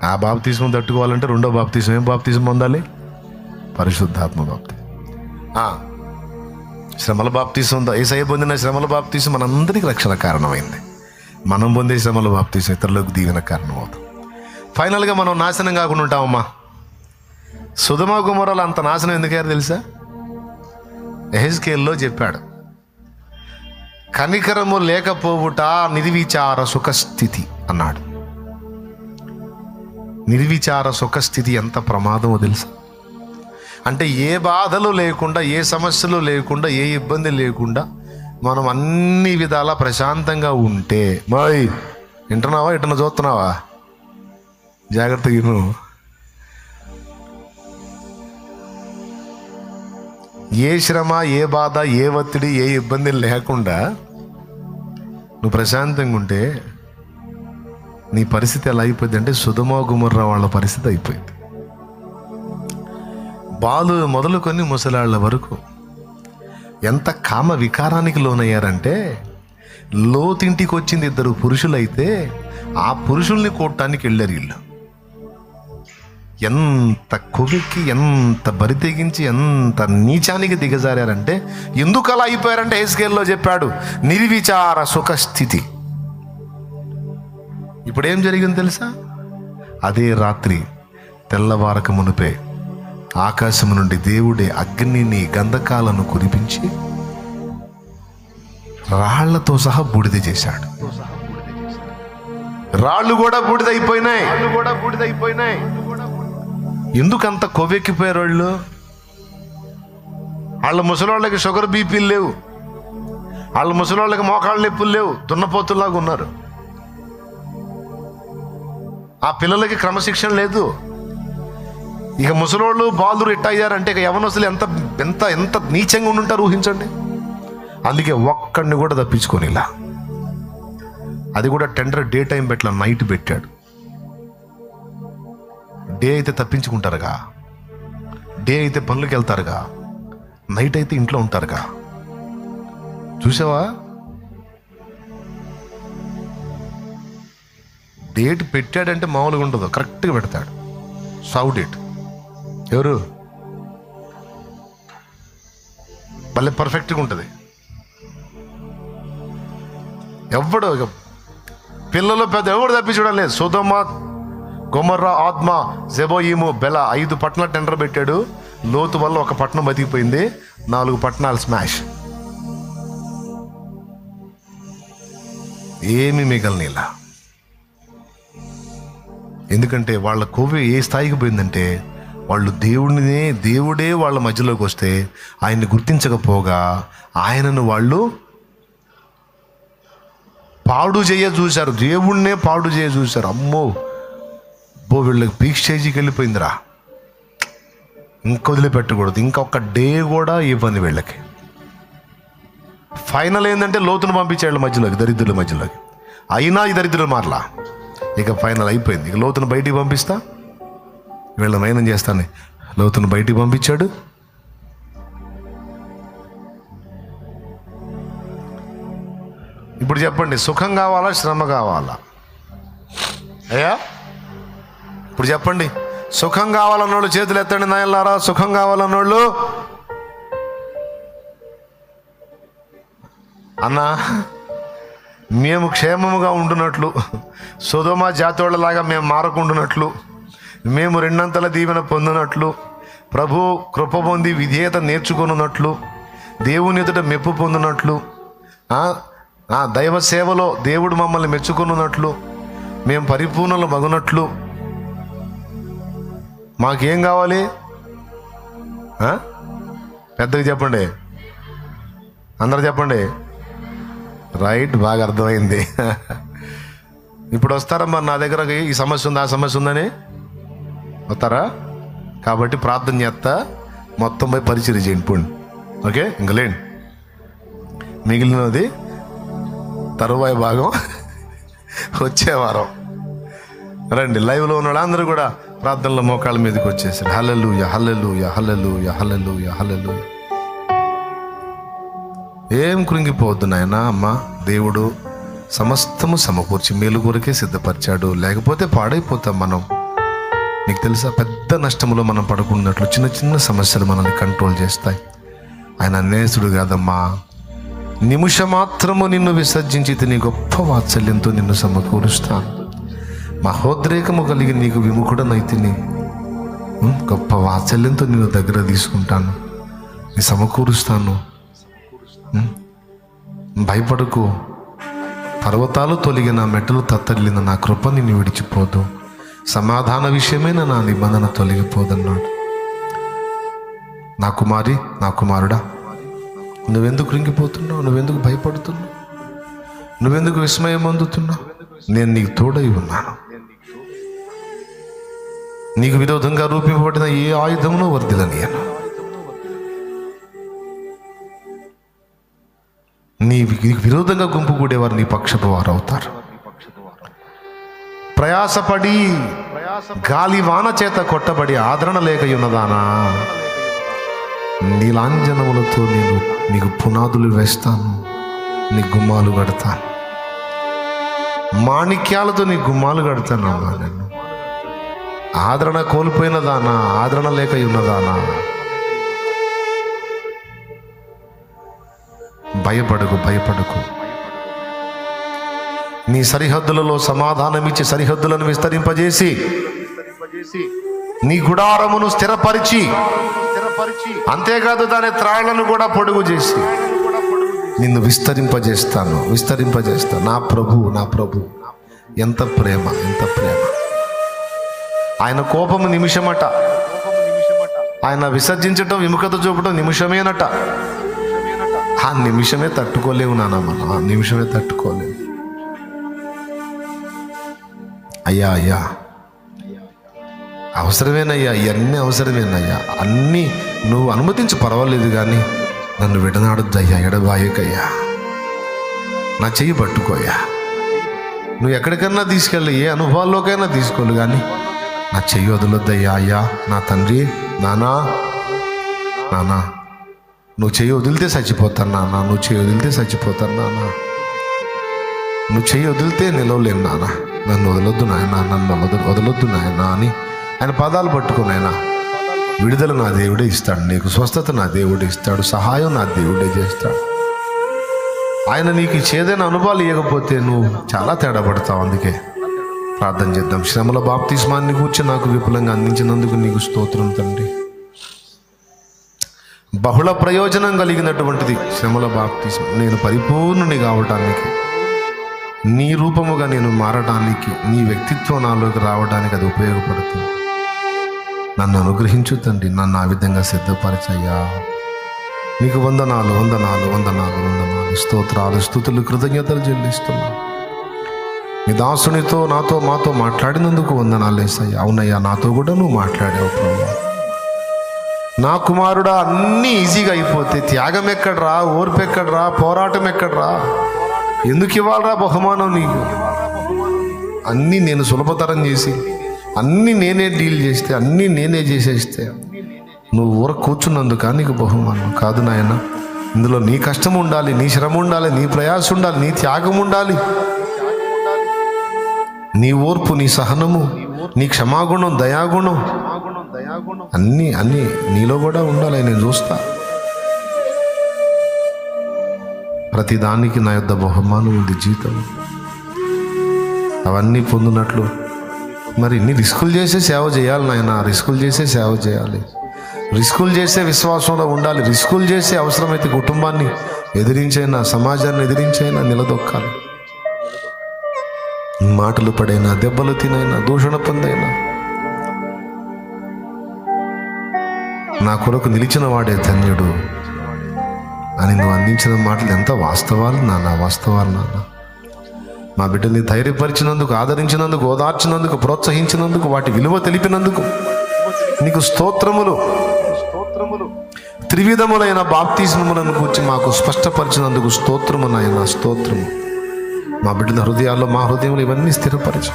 ఆ బాప్తిసం తట్టుకోవాలంటే 2వ బాప్తిసం. ఏం బాప్తిసం పొందాలి? పరిశుద్ధాత్మ బాప్తిసం. శ్రమల బాప్తిసం ఉందా? యేసయ్య పొందిన శ్రమల బాప్తిసం మనందరికీ రక్షణ కారణమైంది. మనం పొందే శ్రమల బాప్తిసం ఇతరులకు దీవెన కారణం అవుతాం. ఫైనల్గా మనం నాశనం కాకుండా ఉంటామమ్మా. సొదొమ గొమొర్రాలు అంత నాశనం ఎందుకయ్యారు తెలుసా? యెహెజ్కేలులో చెప్పాడు, కనికరము లేకపోవుట నిర్విచార సుఖస్థితి అన్నాడు. నిర్విచార సుఖస్థితి ఎంత ప్రమాదమో తెలుసా? అంటే ఏ బాధలు లేకుండా, ఏ సమస్యలు లేకుండా, ఏ ఇబ్బంది లేకుండా మనం అన్ని విధాలా ప్రశాంతంగా ఉంటే, మరి వింటున్నావా, ఇటన్నా చూస్తున్నావా? జాగ్రత్తగా నువ్వు ఏ శ్రమ, ఏ బాధ, ఏ ఒత్తిడి, ఏ ఇబ్బంది లేకుండా నువ్వు ప్రశాంతంగా ఉంటే నీ పరిస్థితి ఎలా అయిపోయింది అంటే సొదొమ గొమొర్రా వాళ్ళ పరిస్థితి అయిపోయింది. బాలు మొదలుకొని ముసలాళ్ళ వరకు ఎంత కామ వికారానికి లోనయ్యారంటే, లోతింటికి వచ్చింది 2 పురుషులైతే ఆ పురుషుల్ని కొట్టడానికి వెళ్ళారు వీళ్ళు. ఎంత కొవ్వెక్కి, ఎంత బరి తెగించి, ఎంత నీచానికి దిగజారంటే, ఎందుకు అలా అయిపోయారంటే యెహెజ్కేలులో చెప్పాడు, నిర్విచార సుఖస్థితి. ఇప్పుడేం జరిగింది తెలుసా? అదే రాత్రి తెల్లవారక మునిపే ఆకాశము నుండి దేవుడే అగ్నిని, గంధకాలను కురిపించి రాళ్లతో సహా బూడిద చేశాడు. రాళ్ళు కూడా బూడిదైపోయినాయి. ఎందుకంత కొవ్వెక్కిపోయారు వాళ్ళు? వాళ్ళ ముసలోళ్ళకి షుగర్ బీపీలు లేవు, వాళ్ళ ముసలోళ్ళకి మోకాళ్ళ నొప్పులు లేవు, దున్నపోతుల్లాగా ఉన్నారు. ఆ పిల్లలకి క్రమశిక్షణ లేదు. ఇక ముసలోళ్ళు బాలురు ఇట్ట అయ్యారంటే ఇక యవనస్తులు ఎంత ఎంత ఎంత నీచంగా ఉండుంటారు ఊహించండి. అందుకే ఒక్కడిని కూడా తప్పించుకొని ఇలా, అది కూడా టెండర్ డే టైం పెట్టలా, నైట్ పెట్టాడు. డే అయితే తప్పించుకుంటారుగా, డే అయితే పనులకు వెళ్తారుగా, నైట్ అయితే ఇంట్లో ఉంటారుగా. చూసావా? డేట్ పెట్టాడంటే మామూలుగా ఉండదు, కరెక్ట్గా పెడతాడు. సావు డేట్ ఎవరు భలే పర్ఫెక్ట్గా ఉంటుంది. ఎవడు పిల్లలు పెద్ద ఎవడు తప్పించడం లేదు. సొదొమ, గొమొర్రా, ఆద్మ, జెబోయిము, బెల 5 పట్టణాలు టెండర్ పెట్టాడు. లోతు వల్ల ఒక పట్టణం బతికిపోయింది, 4 పట్టణాలు స్మాష్. ఏమి మిగలనిలా. ఎందుకంటే వాళ్ళ కొవ్వు ఏ స్థాయికి పోయిందంటే, వాళ్ళు దేవుడే వాళ్ళ మధ్యలోకి వస్తే ఆయన్ని గుర్తించకపోగా ఆయనను వాళ్ళు పాడు చేయ చూశారు, దేవుణ్ణే పాడు చేయ చూశారు. అమ్మో వీళ్ళకి పీక్ స్టేజ్కి వెళ్ళిపోయిందిరా, ఇంక వదిలిపెట్టకూడదు, ఇంకొక డే కూడా ఇవ్వండి వీళ్ళకి. ఫైనల్ ఏంటంటే లోతును పంపించాడు మధ్యలోకి, దరిద్రుల మధ్యలోకి. అయినా ఈ దరిద్రులు మారలా. ఇక ఫైనల్ అయిపోయింది. ఇక లోతును బయటికి పంపిస్తా, వీళ్ళ మైనం చేస్తాను. లోతును బయటికి పంపించాడు. ఇప్పుడు చెప్పండి, సుఖం కావాలా శ్రమ కావాలా? అయ్యా ఇప్పుడు చెప్పండి, సుఖం కావాలన్నోళ్ళు చేతులు ఎత్తండి నాయనలారా. సుఖం కావాలన్నోళ్ళు అన్నా, మేము క్షేమముగా ఉండునట్లు, సొదొమ జాతోళ్ళలాగా మేము మారకుండునట్లు, మేము 2 దీవెన పొందినట్లు, ప్రభు కృప పొంది విధేయత నేర్చుకున్నట్లు, దేవుని ఎదుట మెప్పు పొందినట్లు, దైవ సేవలో దేవుడు మమ్మల్ని మెచ్చుకున్నట్లు, మేము పరిపూర్ణలు మగునట్లు మాకేం కావాలి? పెద్దగా చెప్పండి, అందరూ చెప్పండి. రైట్, బాగా అర్థమైంది. ఇప్పుడు వస్తారమ్మా నా దగ్గరకి, ఈ సమస్య ఉంది ఆ సమస్య ఉందని వస్తారా? కాబట్టి ప్రార్థన చేస్తా, మొత్తం పోయి పరిచయం చేయండి పోండి. ఓకే, ఇంక లేండి. మిగిలినది తరువాయి భాగం వచ్చే వారం రండి. లైవ్లో ఉన్న వాళ్ళందరూ కూడా ప్రార్థనలో మోకాళ్ళ మీదకి వచ్చేసారు. హల్లెలూయా, హల్లెలూయా, హల్లెలూయా, హల్లెలూయా, హల్లెలూయా. ఏం కృంగిపోవద్దు నాయనా. అమ్మ, దేవుడు సమస్తము సమకూర్చి మేలు కొరకే సిద్ధపరిచాడు, లేకపోతే పాడైపోతాం మనం. నీకు తెలుసా, పెద్ద నష్టంలో మనం పడుకున్నట్లు చిన్న చిన్న సమస్యలు మనల్ని కంట్రోల్ చేస్తాయి. ఆయన అన్యాయసుడు కాదమ్మా. నిమిషమాత్రము నిన్ను విసర్జించి నీ గొప్ప వాత్సల్యంతో నిన్ను సమకూరుస్తాను. మహోద్రేకము కలిగి నీకు విముఖుడనైతిని, గొప్ప వాత్సల్యంతో నిన్ను దగ్గర తీసుకుంటాను, నీ సమకూరుస్తాను. భయపడకు, పర్వతాలు తొలగిన, మెట్టలు తత్తరిల్లిన నా కృప నిన్ను విడిచిపోదు, సమాధాన విషయమైన నా నిబంధన తొలగిపోదన్నాడు. నా కుమారి, నా కుమారుడా, నువ్వెందుకు కృంగిపోతున్నావు? నువ్వెందుకు భయపడుతున్నావు? నువ్వెందుకు విస్మయం పొందుతున్నావు? నేను నీకు తోడై ఉన్నాను. నీకు విరోధంగా రూపింపబడిన ఏ ఆయుధమును వర్ధిల్లనీయను. నీ విరోధంగా గుంపు కూడేవారు నీ పక్షపు వారు అవుతారు. ప్రయాసపడి గాలి వాన చేత కొట్టబడి ఆదరణ లేక ఉన్నదానా, నీలాంజనములతో నేను నీకు పునాదులు వేస్తాను, నీ గుమ్మాలు కడతాను. మాణిక్యాలతో నీ గుమ్మాలు కడతాను. నేను ఆదరణ కోల్పోయినదానా, ఆదరణ లేక ఉన్నదానా, భయపడకు, భయపడకు. నీ సరిహద్దులలో సమాధానమిచ్చి సరిహద్దులను విస్తరింపజేసి నీ గుడారమును స్థిరపరిచి, అంతేకాదు దాని త్రాళ్లను కూడా పొడుగు చేసి నిన్ను విస్తరింపజేస్తాను. నా ప్రభు, నా ప్రభు. ఎంత ప్రేమ, ఎంత ప్రేమ. ఆయన కోపము నిమిషమట, ఆయన విసర్జించటం, విముఖత చూపటం నిమిషమేనట. ఆ నిమిషమే తట్టుకోలేవు నాన్న, మనం ఆ నిమిషమే తట్టుకోలేవు. అయ్యా అయ్యా అవసరమేనయ్యా, ఇవన్నీ అవసరమేనయ్యా, అన్నీ నువ్వు అనుమతించి పర్వాలేదు, కానీ నన్ను విడనాడొద్దయ్యా, ఎడబాయకయ్యా, నా చెయ్యి పట్టుకోయ్యా. నువ్వు ఎక్కడికైనా తీసుకెళ్ళి, ఏ అనుభవాల్లోకైనా తీసుకోవాలి, కానీ నా చెయ్యి వదలొద్దయ్యా. అయ్యా నా తండ్రి, నానా నానా, నువ్వు చెయ్యి వదిలితే చచ్చిపోతాను నాన్న, నువ్వు చెయ్యి వదిలితే చచ్చిపోతాను నాన్న, నువ్వు చెయ్యి వదిలితే నిలవలేను నాన్న, నన్ను వదలొద్దు నాయన, నన్ను వదలొద్దు నాయన అని ఆయన పాదాలు పట్టుకుని, ఆయన విడుదల నా దేవుడే ఇస్తాడు, నీకు స్వస్థత నా దేవుడే ఇస్తాడు, సహాయం నా దేవుడే చేస్తాడు. ఆయన నీకు చేదైన అనుభవాలు ఇవ్వకపోతే నువ్వు చాలా తేడా పడతావు. అందుకే ప్రార్థన చేద్దాం. శ్రమల బాప్తిస్మాన్ని కూర్చి నాకు విపులంగా అందించినందుకు నీకు స్తోత్రం తండ్రి. బహుళ ప్రయోజనం కలిగినటువంటిది శ్రమల బాప్తిస్మం. నేను పరిపూర్ణుని కావటానికి, నీ రూపముగా నేను మారటానికి, నీ వ్యక్తిత్వం నాలోకి రావడానికి అది ఉపయోగపడుతుంది. నన్ను అనుగ్రహించు తండ్రి, నన్ను ఆ విధంగా సిద్ధపరచయ్యా. నీకు వందనాలు వందనాలు వందనాలు వందనాలు, స్తోత్రాలు స్తుతులు కృతజ్ఞతలు చెల్లిస్తున్నాను. నీ దాసునితో నాతో మాతో మాట్లాడినందుకు వందనాలు యేసయ్యా. అవునయ్యా, నాతో కూడా నువ్వు మాట్లాడావు ప్రభువా. నా కుమారుడా, అన్నీ ఈజీగా అయిపోతే త్యాగం ఎక్కడరా, ఓర్పు ఎక్కడరా, పోరాటం ఎక్కడరా, ఎందుకు ఇవ్వాలరా బహుమానం నీకు? అన్నీ నేను సులభతరం చేసి, అన్నీ నేనే డీల్ చేస్తే, అన్నీ నేనే చేసేస్తే నువ్వు ఊర కూర్చున్నందుక నీకు బహుమానం కాదు నాయన. ఇందులో నీ కష్టం ఉండాలి, నీ శ్రమ ఉండాలి, నీ ప్రయాస ఉండాలి, నీ త్యాగం ఉండాలి, నీ ఓర్పు, నీ సహనము, నీ క్షమాగుణం, దయాగుణం, అన్నీ అన్నీ నీలో కూడా ఉండాలి. నేను చూస్తా. ప్రతిదానికి నా యొద్ద బహుమానం ఉంది, జీతం. అవన్నీ పొందినట్లు మరి ఇన్ని రిస్కులు చేసే సేవ చేయాలి నాయన, రిస్కులు చేసే సేవ చేయాలి, రిస్కులు చేసే విశ్వాసంలో ఉండాలి, రిస్కులు చేసే అవసరమైతే కుటుంబాన్ని ఎదిరించైనా, సమాజాన్ని ఎదిరించైనా నిలదొక్కాలి. మాటలు పడైనా, దెబ్బలు తినైనా, దూషణ పొందైనా నా కొరకు నిలిచిన వాడే ధన్యుడు అని నువ్వు అందించిన మాటలు ఎంత వాస్తవాలు నాన్న, వాస్తవాలు నాన్న. మా బిడ్డల్ని ధైర్యపరిచినందుకు, ఆదరించినందుకు, ఓదార్చినందుకు, ప్రోత్సహించినందుకు, వాటి విలువ తెలిపినందుకు నీకు స్తోత్రములు. త్రివిధములైన బాప్తిస్మములను కూర్చి మాకు స్పష్టపరిచినందుకు స్తోత్రము నాయన, స్తోత్రము. మా బిడ్డల హృదయాల్లో, మా హృదయంలో ఇవన్నీ స్థిరపరచు.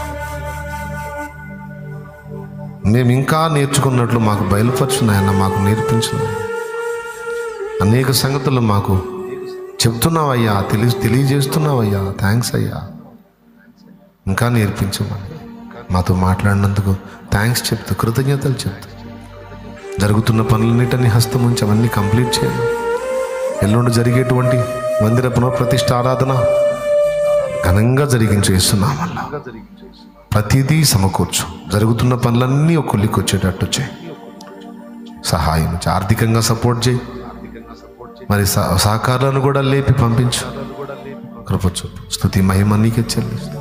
మేము ఇంకా నేర్చుకున్నట్లు మాకు బయలుపరచు నాయన, మాకు నేర్పించు. అనేక సంగతులు మాకు చెప్తున్నావయ్యా, తెలియజేస్తున్నావయ్యా. థ్యాంక్స్ అయ్యా. ఇంకా నేర్పించమని మాతో మాట్లాడినందుకు థ్యాంక్స్ చెప్తూ, కృతజ్ఞతలు చెప్తూ, జరుగుతున్న పనులన్నిటినీ హస్తం ఉంచి అవన్నీ కంప్లీట్ చేయాలి. ఎల్లుండి జరిగేటువంటి మందిర పునఃప్రతిష్ఠ ఆరాధన ఘనంగా జరిగించేస్తున్నామల్లా. ప్రతిదీ సమకూర్చు, జరుగుతున్న పనులన్నీ ఒక కొలిక్కి వచ్చేటట్టు చేయి, సహాయం చేయి, ఆర్థికంగా సపోర్ట్ చేయి, మరి సహకారాలను కూడా లేపి పంపించు, కృపచు. స్తుతి మహిమ నీకే చెల్లిస్తూ,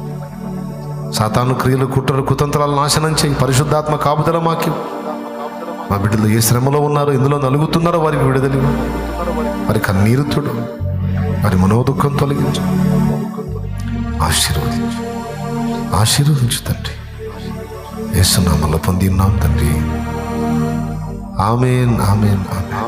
సాతాను క్రియలు, కుట్రలు, కుతంత్రాలు నాశనం చేయి, పరిశుద్ధాత్మ కాపుదల మాకి. మా బిడ్డలు ఏ శ్రమలో ఉన్నారో, ఎందులో నలుగుతున్నారో వారికి విడుదల, వారి కన్నీరు తుడు, వారి మనోదుఖం తొలగించు, ఆశీర్వదించు, ఆశీర్వదించు తండ్రి. యేసు నామములో పొంది ఉన్నాం తండ్రి. ఆమేన్, ఆమేన్, ఆమేన్.